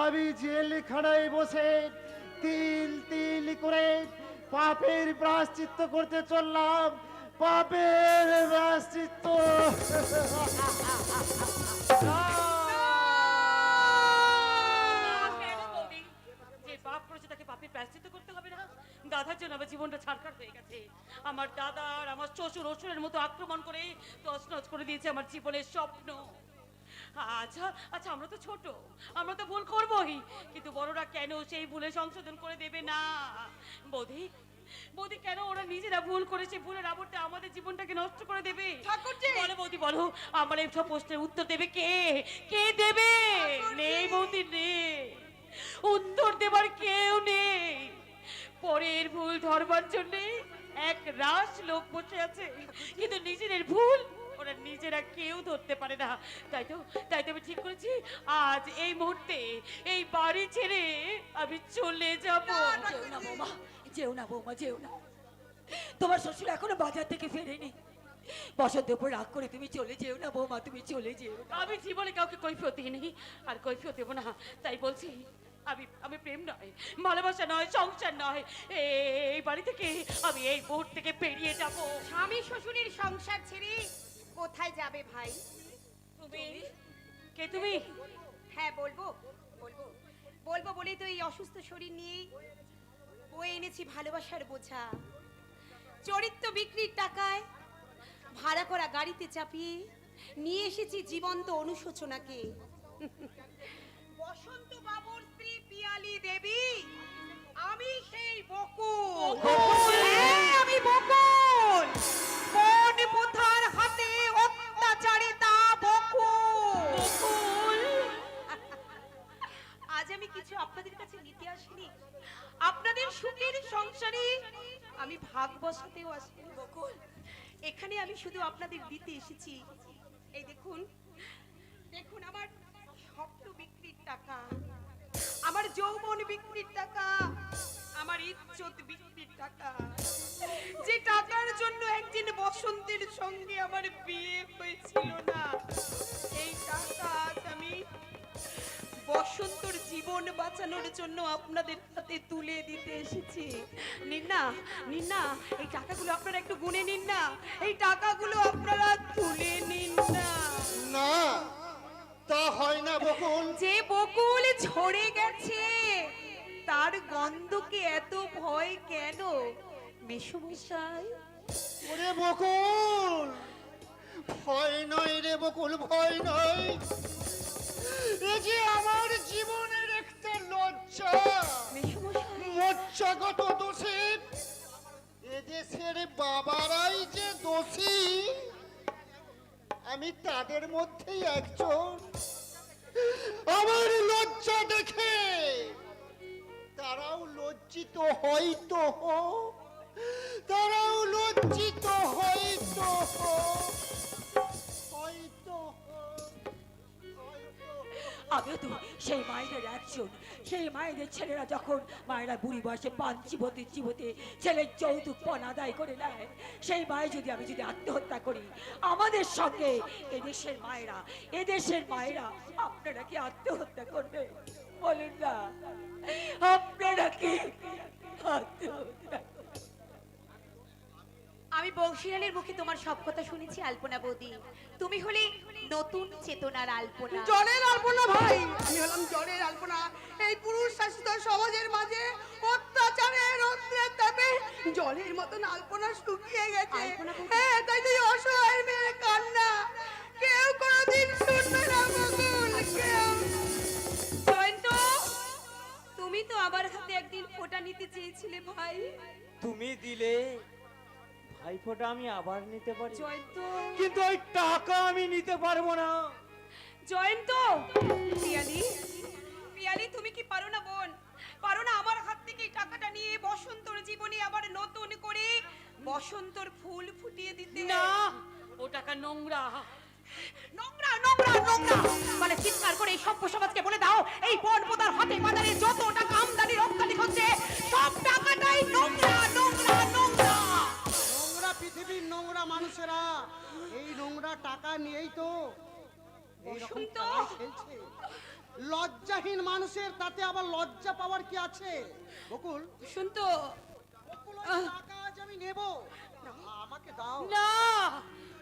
আমি জেলখানায় বসে তিল তিল করে পাপের প্রায়শ্চিত্ত করতে চললাম। পাপের প্রায়শ্চিত্ত। কেন বৌদি? যে পাপ করেছে তাকে পাপের প্রায়শ্চিত্ত করতে হবে না? দাদার জন্য আমার জীবনটা ছাড়খাড় হয়ে গেছে। আমার দাদা আর আমার শ্বশুর অসুরের মতো আক্রমণ করে তছনছ করে দিয়েছে আমার জীবনের স্বপ্ন। আচ্ছা আচ্ছা, আমরা তো ছোট, আমরা তো ভুল করবোই, কিন্তু বড়রা কেন সেই ভুলে সংশোধন করে দেবে না? বৌদি বৌদি, কেন ওরা নিজেরা ভুল করেছে, ভুলের আবর্তে আমাদের জীবনটাকে নষ্ট করে দেবে? ঠাকুরজি! বলো বৌদি, বলো, আমার এই সব প্রশ্নের উত্তর দেবে কে? কে দেবে? নেই বৌদি, নেই, উত্তর দেবার কেউ নেই। পরের ভুল ধরবার জন্যে এক রাশ লোক বসে আছে, কিন্তু নিজেদের ভুল ওরা নিজেরা কেউ ধরতে পারে না। তাই তো আমি ঠিক করেছি, আজ এই মুহূর্তে এই বাড়ি ছেড়ে আমি চলে যাব। যেও না বৌমা, যেও না বৌমা, যেও না। তোমার শ্বশুর এখনো বাজার থেকে ফেরেনি। বসন্তের উপর রাগ করে তুমি চলে যেও না বৌমা, তুমি চলে যেও না। আমি জীবনে কাউকে কৈফিয়ত দিইনি, আর কৈফিয়ত দেবো না। তাই বলছি, আমি প্রেম নয়, ভালোবাসা নয়, সংসার নয়, এই বাড়ি থেকে আমি এই বোর্ড থেকে পেরিয়ে যাব। স্বামী শ্বশুরের সংসার ছেড়ে কোথায় যাবে ভাই? তুমি কে? তুমি? হ্যাঁ, বলবো বলবো বলবো বলেই তো এই অসুস্থ শরীর নিয়ে বয়ে এনেছি ভালোবাসার বোঝা। চরিত্র বিক্রির টাকায় ভাড়া করা গাড়িতে চাপিয়ে নিয়ে এসেছি জীবন্ত অনুশোচনাকে। বসন্ত বাবুর স্ত্রী পিয়ালি দেবী, আমি সেই বকুল। হ্যাঁ, আমি বকুল, কোন প্রথার হাতে অত্যাচারিতা বকুল। আজ আমি কিছু আপনাদের কাছে নিতে আসিনি, আপনাদের সুখের সংসারে আমি ভাগ বসাতেও আসিনি বকুল। এখানে আমি শুধু আপনাদের দিতে এসেছি। এই দেখুন, দেখুন আমার স্বপ্ন বিক্রির টাকা, আমার যৌবন বিক্রির টাকা, আমার ইজ্জত বিক্রির টাকা, যে টাকার জন্য একদিন বসন্তের সঙ্গে আমার বিয়ে হয়েছিল না, এই টাকা আজ আমি বসন্তর জীবন বাঁচানোর জন্য আপনাদের হাতে তুলে দিতে এসেছি। নিন না, নিন না, এই টাকাগুলো আপনারা একটু গুনে নিন না, এই টাকাগুলো আপনারা তুলে নিন না। না, তা হয় না বকুল। যে বকুল ঝরে গেছে তার গন্ধকে এত ভয় কেন মেসমশাই? ওরে বকুল, ভয় নয় রে বকুল, ভয় নয়। এই যে আমার জীবনের একটা লজ্জা, লজ্জাগত দোষী, এদেশের বাবারাই যে দোষী, আমি তাদের মধ্যেই একজন। আমার লজ্জা দেখে তারাও লজ্জিত হয়তো, তারাও লজ্জিত হয়তো, হয়তো। আমিও তো সেই মায়েদের একজন। সেই মায়েদের ছেলেরা যখন মায়েরা বুড়ি বয়সে পান চিবোতে চিবোতে ছেলের যৌতুক পণ আদায় করে নেয়, সেই মায়ে আমি যদি আত্মহত্যা করি, আমাদের সঙ্গে এদেশের মায়েরা আপনারা কি আত্মহত্যা করবে? বলুন না, আপনারা কি আত্মহত্যা? আমি বংশীলালের মুখে তোমার সব কথা শুনেছি আলপনা বৌদি। তুমি হলে নতুন চেতনার আলপনা। জলের আলপনা ভাই, আমি হলাম জলের আলপনা। এই পুরুষ শাসিত সমাজের মাঝে অত্যাচারের রৌদ্রের তাপে জলের মতন আলপনা শুকিয়ে গেছে। হ্যাঁ, তাই তো এই অসহায় মেয়ের কান্না কেউ কোনোদিন শুনবে না বকুল, কেউ। জয়ন্ত, তুমি তো আমার হাতে একদিন ফোঁটা নিতে চেয়েছিলে ভাই। তুমি দিলে ভাইফোঁটা আমি আবার নিতে পারি, জয়ন্ত, কিন্তু ওই টাকা আমি নিতে পারবো না। জয়ন্ত, পিয়ালি, পিয়ালি, তুমি কি পারো না বোন? পারো না আমার হাত থেকে এই টাকাটা নিয়ে বসন্তর জীবনে আবার নতুন করে বসন্তর ফুল ফুটিয়ে দিতে? না, ও টাকা নোংরা। নোংরা, নোংরা, নোংরা মানে চিৎকার করে এই সভ্য সমাজকে বলে দাও, এই বন পোতার হাতে বাজারে যত টাকা আমদানি রপ্তানি হচ্ছে সব টাকাটাই নোংরা, নোংরা, নোংরা। নোংরা পৃথিবীর নোংরা মানুষেরা এই নোংরা টাকা নিয়েই তো এইরকম বসন্ত। খেলায় খেলছে। লজ্জাহীন মানুষের তাতে আবার লজ্জা পাওয়ার কি আছে? বকুল, শুনতো বকুল, ওই টাকা আজ আমি নেব, আমাকে দাও। না,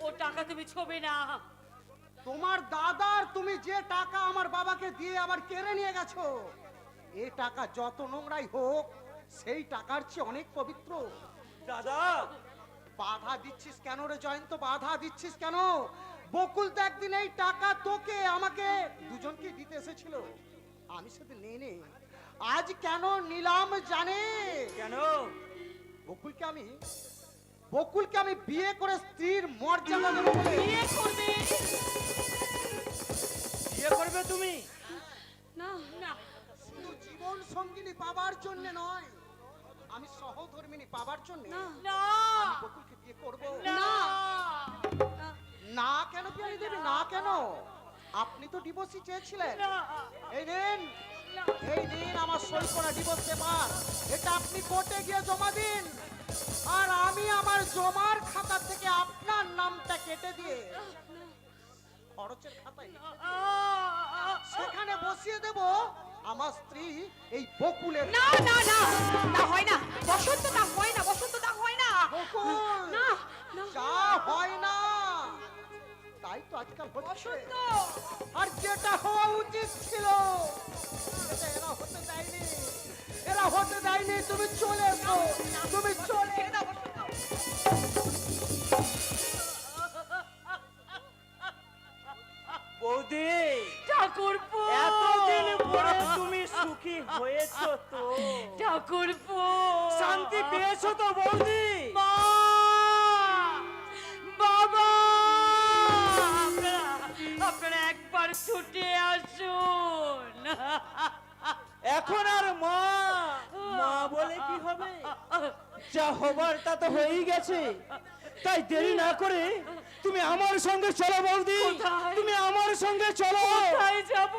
ও টাকা তুমি ছোবে না। তোমার দাদার তুমি যে টাকা আমার বাবাকে দিয়ে আবার কেড়ে নিয়ে গেছো, এই টাকা যত নোংরাই হোক সেই টাকার চেয়ে অনেক পবিত্র। দাদা, বাধা দিচ্ছিস কেন রে জয়ন্ত? বাধা দিচ্ছিস কেন? বকুল তো একদিন এই টাকা তোকে আমাকে দুজনকে দিতে এসেছিল, আমি সেদিন নেই নে। আজ কেন নিলাম জানে? কেন? বকুলকে আমি বিয়ে করে স্ত্রীর মর্যাদা দেবো বলে। বিয়ে করবে? বিয়ে করবে তুমি? না, না, শুধু জীবন সঙ্গিনী পাবার জন্য নয়, আমি সহধর্মিনী পাবার জন্য না, বকুলকে বিয়ে করবো। না। না কেন পিয়ালি দেবী, না কেন? আপনি তো ডিভোর্সই চেয়েছিলেন। এই দিন আমার সই করা ডিভোর্স পেপার, এটা আপনি কোর্টে গিয়ে জমা দিন, আর আমি আমার জমার খাতা থেকে আপনার নামটা কেটে দিয়ে খরচের খাতায় সেখানে বসিয়ে দেব আমার স্ত্রী এই বকুলের। না, না, না, তা হয় না বসন্ত, তা হয় না বসন্ত, তা হয় না। বকুল, না, না, যা হয় না তাই তো আজকাল হচ্ছে। বসন্ত, আর যেটা হওয়া উচিত ছিল সেটা এরা হতে দেয়নি, এরা হতে দেয়নি। তুমি চলে এসো, তুমি চলে ছেড়ে দাও বসন্ত। বৌদি, ঠাকুরপো, এতদিন পরে তুমি সুখী হয়েছো তো? ঠাকুরপো, শান্তি পেয়েছো তো বৌদি? মা, বাবা, আপনারা একবার ছুটে আসুন। এখন আর মা মা বলে কি হবে? যা হবার তা তো হয়েই গেছে। তাই দেরি না করে তুমি আমার সঙ্গে চলো বৌদি, কোথায়? তুমি আমার সঙ্গে চলো। কোথায় যাব?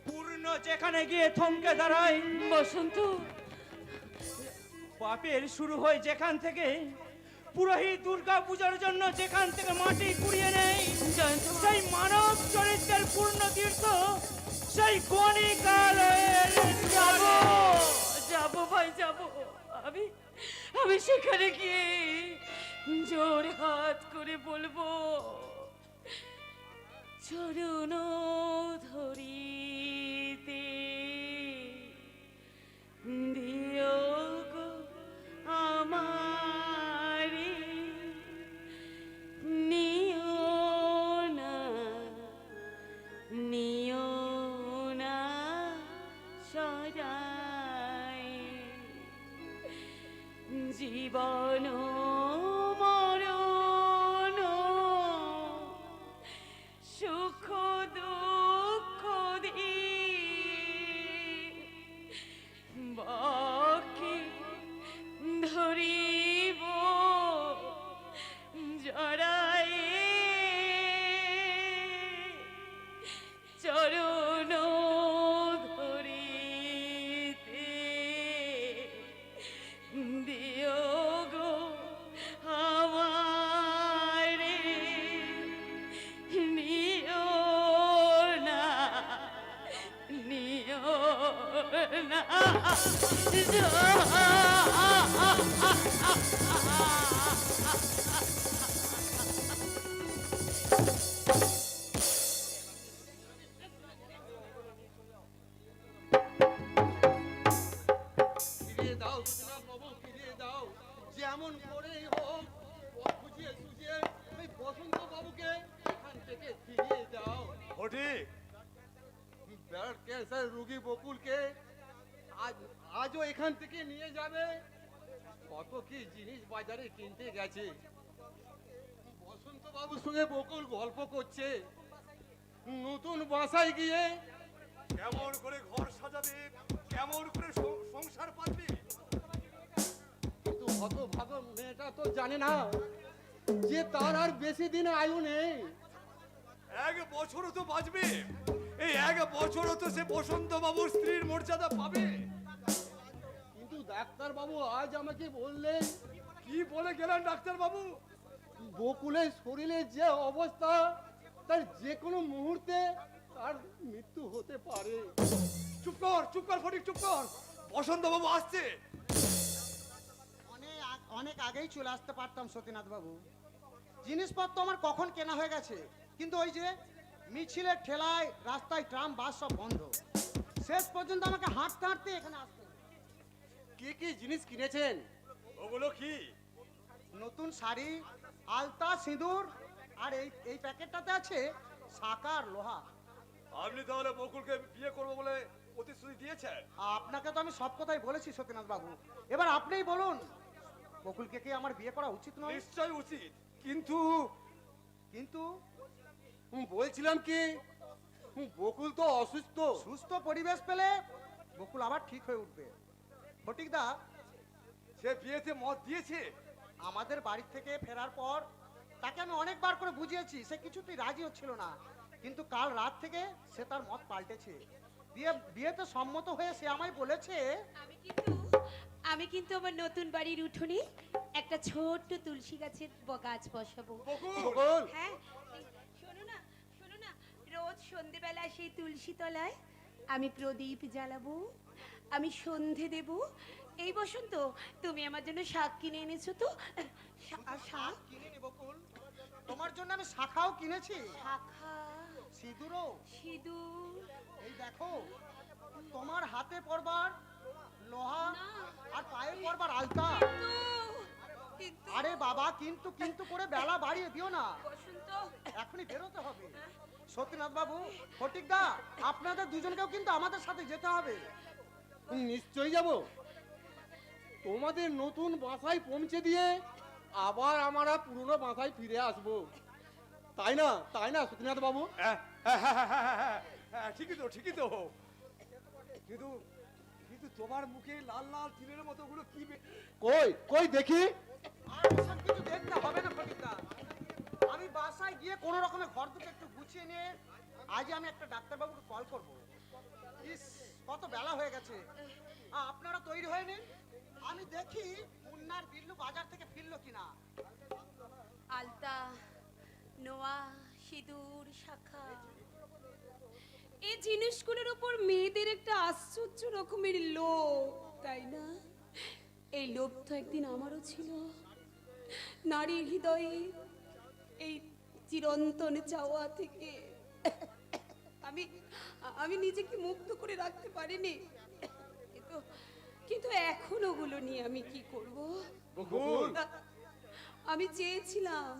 পূর্ণ যেখানে গিয়ে থমকে দাঁড়ায়, বসন্ত, পাপের শুরু হয় যেখান থেকে, পুরোহিত দুর্গা পূজার জন্য যেখান থেকে মাটি কুড়িয়ে নেয়, সেই মানব চরিত্রের পূর্ণ তীর্থ সেই গণিকালয়ের যাব, যাব ভাই, যাব। আমি সেখানে গিয়ে জোর হাত করে বলবো, চরণ ধরিতে দিও গো আমারে, নিও না, নিও না সদাই, জীবন মরণ সুখ দুঃখ বাকি ধরিব জড়াই। ফিরিয়ে দাও সুজনাথ বাবু, ফিরিয়ে দাও। যেমন করেই হোক পথ খুঁজিয়ে সুঝিয়ে ওই বসন্ত বাবুকে এখান থেকে ফিরিয়ে দাও। ফটিক, ব্লাড ক্যান্সার রোগী বকুলকে আজও এখান থেকে নিয়ে যাবে। কত কি জিনিস বাজারে কিনতে গেছে। বসন্ত বাবুর সঙ্গে বকুল গল্প করছে নতুন বাসায় গিয়ে কেমন করে ঘর সাজাবে, কেমন করে সংসার পাতবে। কিন্তু হতভাগ মেয়েটা তো জানে না যে তার আর বেশি দিন আয়ু নেই। 1 বছরও তো বাঁচবে। এই 1 বছরও তো সে বসন্ত বাবুর স্ত্রীর মর্যাদা পাবে। কিন্তু ডাক্তার বাবু আজ আমাকে বললেন, কি বলে গেলেন ডাক্তার বাবু? বকুলের শরীরের যে অবস্থা তার যে কোনো মুহূর্তে তার মৃত্যু হতে পারে। চুপ কর ফটিক, চুপ কর। বসন্ত বাবু আসছে। অনেক আগেই চলে আসতে পারতাম সতীনাথ বাবু। জিনিসপত্র আমার কখন কেনা হয়ে গেছে, কিন্তু ওই যে মিছিলের ঠেলায় রাস্তায় ট্রাম বাস সব বন্ধ। শেষ পর্যন্ত আমাকে হাঁটতে হাঁটতে এখানে আসতে হলো। কি কি জিনিস কিনেছেন? ওগুলো কি? নতুন শাড়ি, আলতা, সিঁদুর, আর এই প্যাকেটটাতে আছে সাকার লোহা। আপনি তাহলে বকুলকে বিয়ে করবো বলে প্রতিশ্রুতি দিয়েছেন? আপনাকে তো আমি সব কথাই বলেছি সতীনাথ বাবু, এবার আপনিই বলুন বকুলকে কি আমার বিয়ে করা উচিত নয়? নিশ্চয় উচিত, কিন্তু কিন্তু বলছিলাম কি বকুল তো অসুস্থ। সুস্থ পরিবেশ পেলে বকুল আবার ঠিক হয়ে উঠবে। ফটিকদা, সে বিয়েতে মত দিয়েছে। আমাদের বাড়ি থেকে ফেরার পর তাকে আমি অনেকবার করে বুঝিয়েছি, সে কিছুতেই রাজি হচ্ছিল না। কিন্তু কাল রাত থেকে সে তার মত পাল্টেছে। বিয়েতে সম্মত হয়ে সে আমায় বলেছে, আমি কিন্তু আমার নতুন বাড়ির উঠোনে একটা ছোট্ট তুলসী গাছের গাছ বসাবো। বকুল, হ্যাঁ, এই শোনো না, রোজ সন্ধেবেলা সেই তুলসী তলায় আমি প্রদীপ জ্বালাবো, আমি সন্ধে দেব। এই বসন্ত, তুমি আমার জন্য শাক কিনে এনেছো তো? শাক কিনিনি বকুল, তোমার জন্য আমি শাখাও কিনেছি, শাখা, সিঁদুরও। সিঁদুর, এই দেখো তোমার হাতে পরবার লোহা আর পায়ে পরবার আলতা। কিন্তু আরে বাবা, কিন্তু কিন্তু করে বেলা বাড়িয়ে দিও না, বসন্ত, এখনই বেরোতে হবে। সত্যনাথ বাবু, ফটিকদা, আপনাদের দুজনকেও কিন্তু আমাদের সাথে যেতে হবে। নিশ্চয়ই যাব। তোমাদের নতুন বাসায় পৌঁছে দিয়ে আবার আমরা পুরনো বাসায় ফিরে আসবো। তাই না সতীনাথ বাবু? ঠিকই তো। কিন্তু কিন্তু তোমার মুখে লাল লাল তিলের মতো গুলো কি কই দেখি। আর ওসব কিছু দেখতে হবে না ফটিকদা, আমি বাসায় গিয়ে কোনো রকমের ঘর দুটো একটু গুছিয়ে নিয়ে আজ আমি একটা ডাক্তারবাবুকে কল করব। ইস, কত বেলা হয়ে গেছে। আপনারা তৈরি হয়ে নিন, আমি দেখি মুন্নার বিল্লু বাজার থেকে ফিরলো কিনা। আলতা, নোয়া, সিঁদুর, শাখা, এই জিনিসগুলোর উপর মেয়েদের একটা আশ্চর্য রকমের লোভ, তাই না? এই লোভ তো একদিন আমারও ছিল। নারীর হৃদয়ে এই চিরন্তন চাওয়া থেকে আমি নিজেকে মুক্ত করে রাখতে পারিনি। কিন্তু এখন ওগুলো নিয়ে আমি কি করব? বকুল, আমি চেয়েছিলাম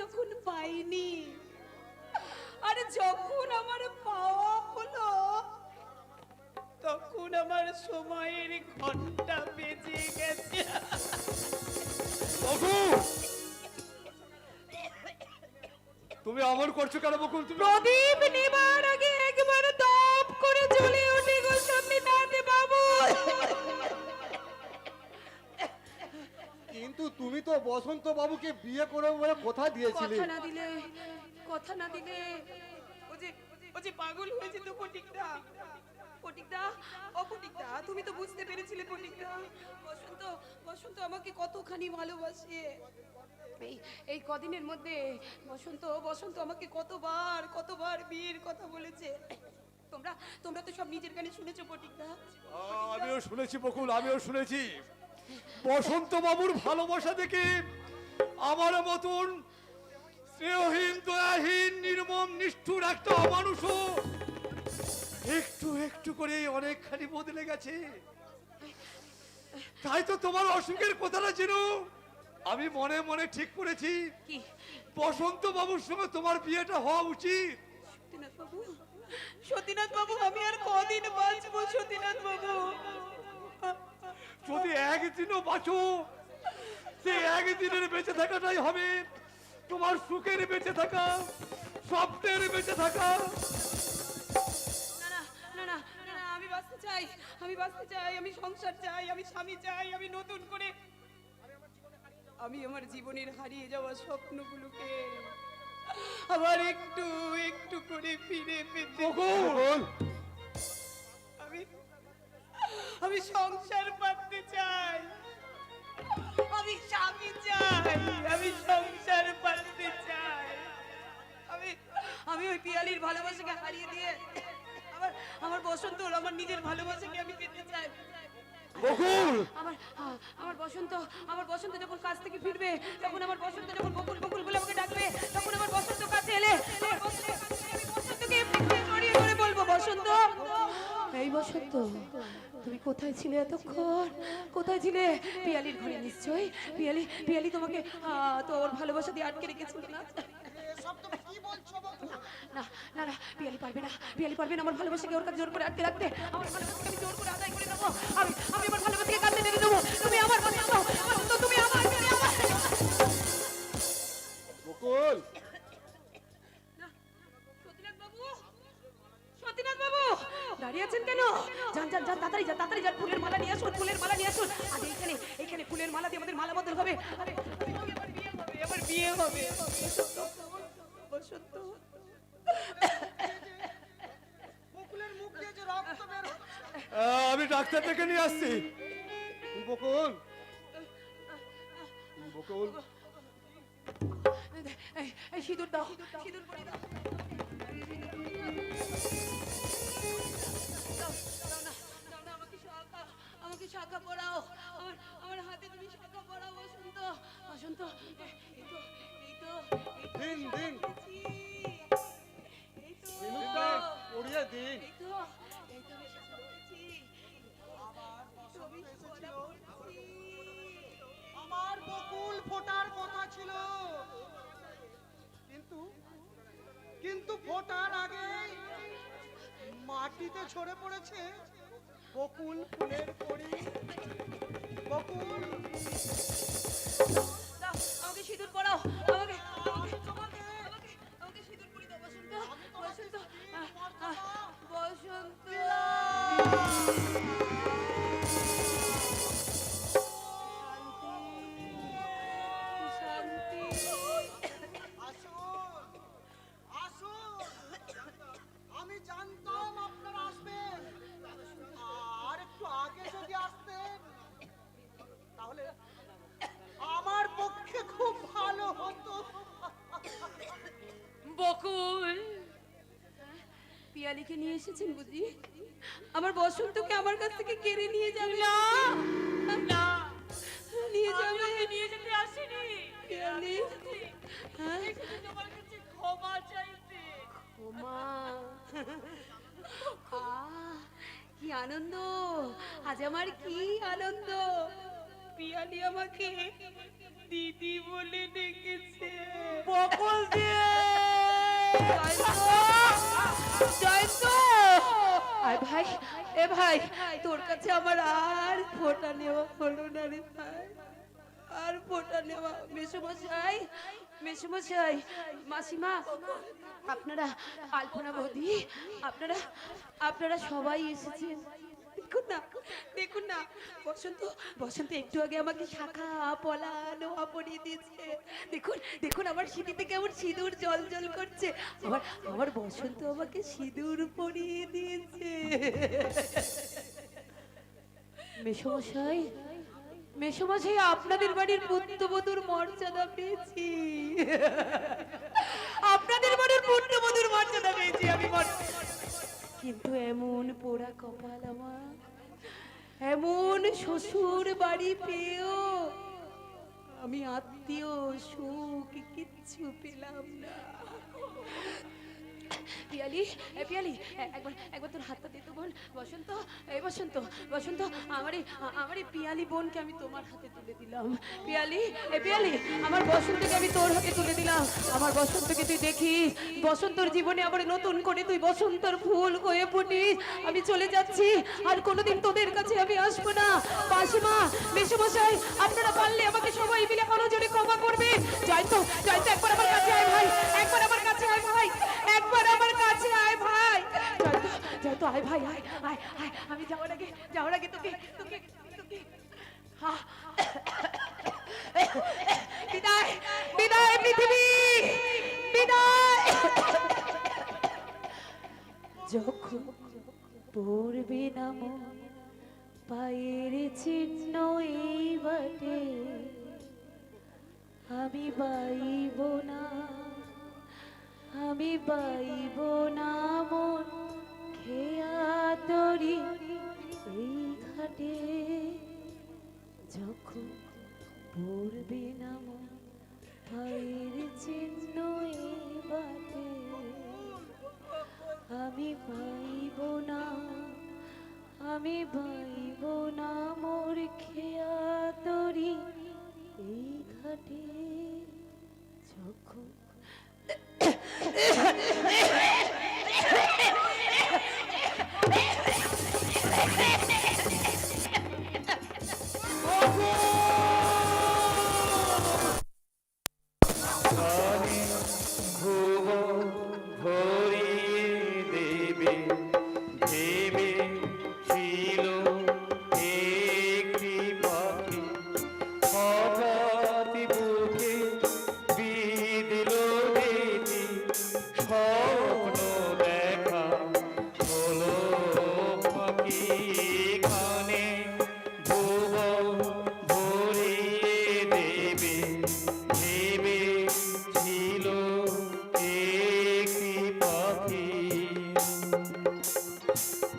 যখন পাইনি, আর যখন আমার পাওয়া হলো তখন আমার সময়ের ঘন্টা বেজে গেছে। তুমি অমর করছো কেন বকুল? তুমি প্রদীপ নেবার আগে একবার দপ করে জ্বলে ওঠে গো স্বামীনাথ বাবু। কিন্তু তুমি তো বসন্ত বাবুকে বিয়ে করবে বলে কথা দিয়েছিলে। কথা না দিলে ও যে পাগল হয়েছে তো ফটিকদা। তুমি তো বুঝতে পেরেছিলে ফটিকদা। বসন্ত আমাকে কতখানি ভালোবাসে। এই কদিনের মধ্যে বসন্ত আমাকে কতবার বিয়ের কথা বলেছে। তোমরা তোমরা তো সব নিজের কানে শুনেছো বটিকদা। আমিও শুনেছি বকুল, আমিও শুনেছি। বসন্ত বাবুর ভালোবাসা দেখে আমার মতন স্নেহহীন, দয়াহীন, নির্মম, নিষ্ঠুর একটা অমানুষও একটু একটু করে অনেকখানি বদলে গেছে। তাই তো তোমার অসুখের কথাটা ছিল, আমি মনে মনে ঠিক করেছি কি বসন্ত বাবুর সঙ্গে তোমার বিয়েটা হওয়া উচিত। সতীনাথ বাবু, সতীনাথ বাবু, আমি আর কদিন বাঁচবো সতীনাথ বাবু? যদি একদিনও বাঁচো, সেই একদিনের বেঁচে থাকাটাই হবে তোমার সুখের বেঁচে থাকা, স্বপ্নের বেঁচে থাকা। না না না না না না, আমি বাঁচতে চাই, আমি বাঁচতে চাই, আমি সংসার চাই, আমি স্বামী চাই, আমি নতুন করে আমি আমার জীবনের হারিয়ে যাওয়া স্বপ্নগুলোকে আবার একটু একটু করে ফিরে পেতে বকুল, আমি আমি সংসার পাততে চাই, আমি স্বামী চাই, আমি সংসার পাততে চাই, আমি আমি ওই পিয়ালির ভালোবাসাকে হারিয়ে দিয়ে আমার আমার বসন্ত, আমার নিজের ভালোবাসাকে আমি পেতে চাই। বকুল, আমার আমার বসন্ত, আমার বসন্ত যখন কাছ থেকে ফিরবে, তখন আমার বসন্ত যখন বকুল বকুল বলে আমাকে ডাকবে, তখন আমার বসন্ত কাছে এলে আমার বসন্তের কাছে আমি বসন্তকে বুকে জড়িয়ে ধরে বলবো, বসন্ত, এই বসন্ত, তুমি কোথায় ছিলে এতক্ষণ? কোথায় ছিলে? পিয়ালির ঘরে নিশ্চয়ই। পিয়ালি পিয়ালি তোমাকে তোর ভালোবাসা দিয়ে আটকে রেখেছিল না? না না না, পিয়ালি পারবে না, পিয়ালি পারবে না আমার ভালোবাসাকে ওর কাছে জোর করে আটকে রাখতে। আমার ভালোবাসাকে আমি জোর করে আদায় করে নেবো, আমি আমি আমার ভালোবাসাকে কাঁদতে টেনে দেবো। তুমি আমার কথা নাও, বসন্ত, তুমি আমার, তুমি আমার। বকুল, সতীনাথ বাবু, সতীনাথ বাবু, দাঁড়িয়ে আছেন কেন? যান যান যান, তাড়াতাড়ি যান, তাড়াতাড়ি যান, ফুলের মালা নিয়ে আসুন, ফুলের মালা নিয়ে আসুন। আরে এখানে এখানে ফুলের মালা দিয়ে আমাদের মালা বদল হবে। আরে আমার বিয়ে হবে, বসন্ত, বসন্ত। বকুলের মুখ দিয়ে যে রক্ত বের হচ্ছে। আমি ডাক্তার ডেকে নিয়ে আসছি। বকুল, বকুল, এই সিঁদুর দাও, সিঁদুর পরিয়ে দাও। দাও, দাও না, দাও না, আমাকে শাখা পরাও, আমার আমার হাতে তুমি শাখা পরাও, বসন্ত, বসন্ত। এই তো এই তো এই তো দিন, দিন। এই তো দিনুদা, পড়িয়ে দিন। এই তো এই তো আমি শাখা পরেছি, আমি শাখা পরেছি। আমার বকুল ফোটার কথা ছিল, কিন্তু কিন্তু ফোটার আগে মাটিতে ঝরে পড়েছে বকুল ফুলের কড়ি। বকুল, দাও, আমাকে সিঁদুর পরাও, আমাকে আমাকে আমাকে আমাকে আমাকে সিঁদুর পরিয়ে দাও, বসন্ত, বসন্ত, বসন্ত। শান্তি, শান্তি। আসুন আসুন, আমি জানতাম আপনারা আসবেন, আর একটু আগে যদি আসতেন তাহলে আমার পক্ষে খুব ভালো হতো। বকুল, পিয়ালিকে নিয়ে এসেছেন বুঝি? আমার বসন্তকে আমার কাছ থেকে কেড়ে নিয়ে যাবে? না না, নিয়ে যাবে, নিয়ে যেতে আসেনি পিয়ালি। হ্যাঁ, তোমার কাছে ক্ষমা চাইতে। ক্ষমা? কি আনন্দ আজ আমার, কি আনন্দ! পিয়ালি আমাকে দিদি বলে ডেকেছে। বকুল দিয়ে জয়ন্ত, আয় ভাই, এ ভাই, তোর কাছে আমার আর ফোঁটা নেওয়া হলো না রে ভাই, আর ফোঁটা নেওয়া। মেসোমশাই, মেসোমশাই, মাসিমা, আপনারা, আলপনা বৌদি, আপনারা আপনারা সবাই এসেছেন। দেখুন না, দেখুন না, বসন্ত, বসন্ত একটু আগে আমাকে শাখা পলা নোয়া পরিয়ে দিয়েছে। দেখুন, দেখুন আমার সিঁথিতে কেমন সিঁদুর জল জল করছে। আমার আমার বসন্ত আমাকে সিঁদুর পরিয়ে দিয়েছে। মেসোমশাই, মেসোমশাই, আপনাদের বাড়ির পুত্রবধূর মর্যাদা পেয়েছি, আপনাদের বাড়ির পুত্রবধূর মর্যাদা পেয়েছি আমি। কি কিন্তু এমন পোড়া কপাল আমার, এমন শ্বশুর বাড়ি পেয়েও আমি আত্মীয় সুখ কিচ্ছু পেলাম না। পিয়ালি, পিয়ালি, একবার তোর হাতটা দে তো বোন। বসন্ত, এই বসন্ত, বসন্ত, আমার এই পিয়ালি বোনকে আমি তোমার হাতে তুলে দিলাম। পিয়ালি, পিয়ালি, আমার বসন্তকে আমি তোর হাতে তুলে দিলাম। আমার বসন্তকে তুই দেখিস, বসন্তর জীবনে আবার নতুন করে তুই বসন্তর ফুল হয়ে ফুটিস। আমি চলে যাচ্ছি, আর কোনোদিন তোদের কাছে আমি আসবো না। মাসিমা, মেসোমশাই, আপনারা পারলে আমাকে সবাই মিলে আরো জোরে ক্ষমা করবে। জয়ন্ত, জয়ন্ত, একবার আমার কাছে আয় ভাই, একবার আমার কাছে আয় ভাই, একবার আমার কাছে আয় ভাই। জয়ন্ত, জয়ন্ত, আয় ভাই, আয়, আয়, আয়। আমি যাওয়ার আগে তোকে তোকে তোকে বিদায়, বিদায় পৃথিবী, বিদায়। যখন পড়বে না মন পায়ের চিহ্ন এই বাটে, আমি বাইব না, আমি বাইব না মন খেয়া তরি এই ঘাটে। যখন পড়বে না মন পায়ের চিহ্ন এই বাটে, আমি বাইব না, আমি বাইব না মোর খেয়া তরি এই ঘাটে। যখন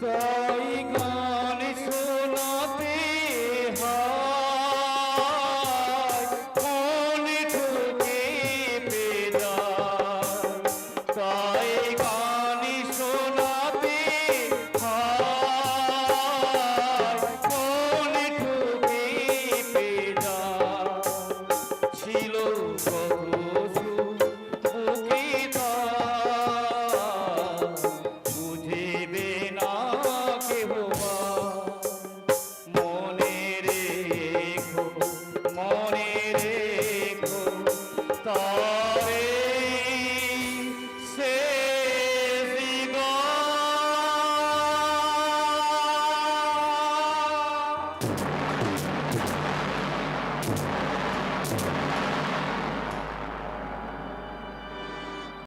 তা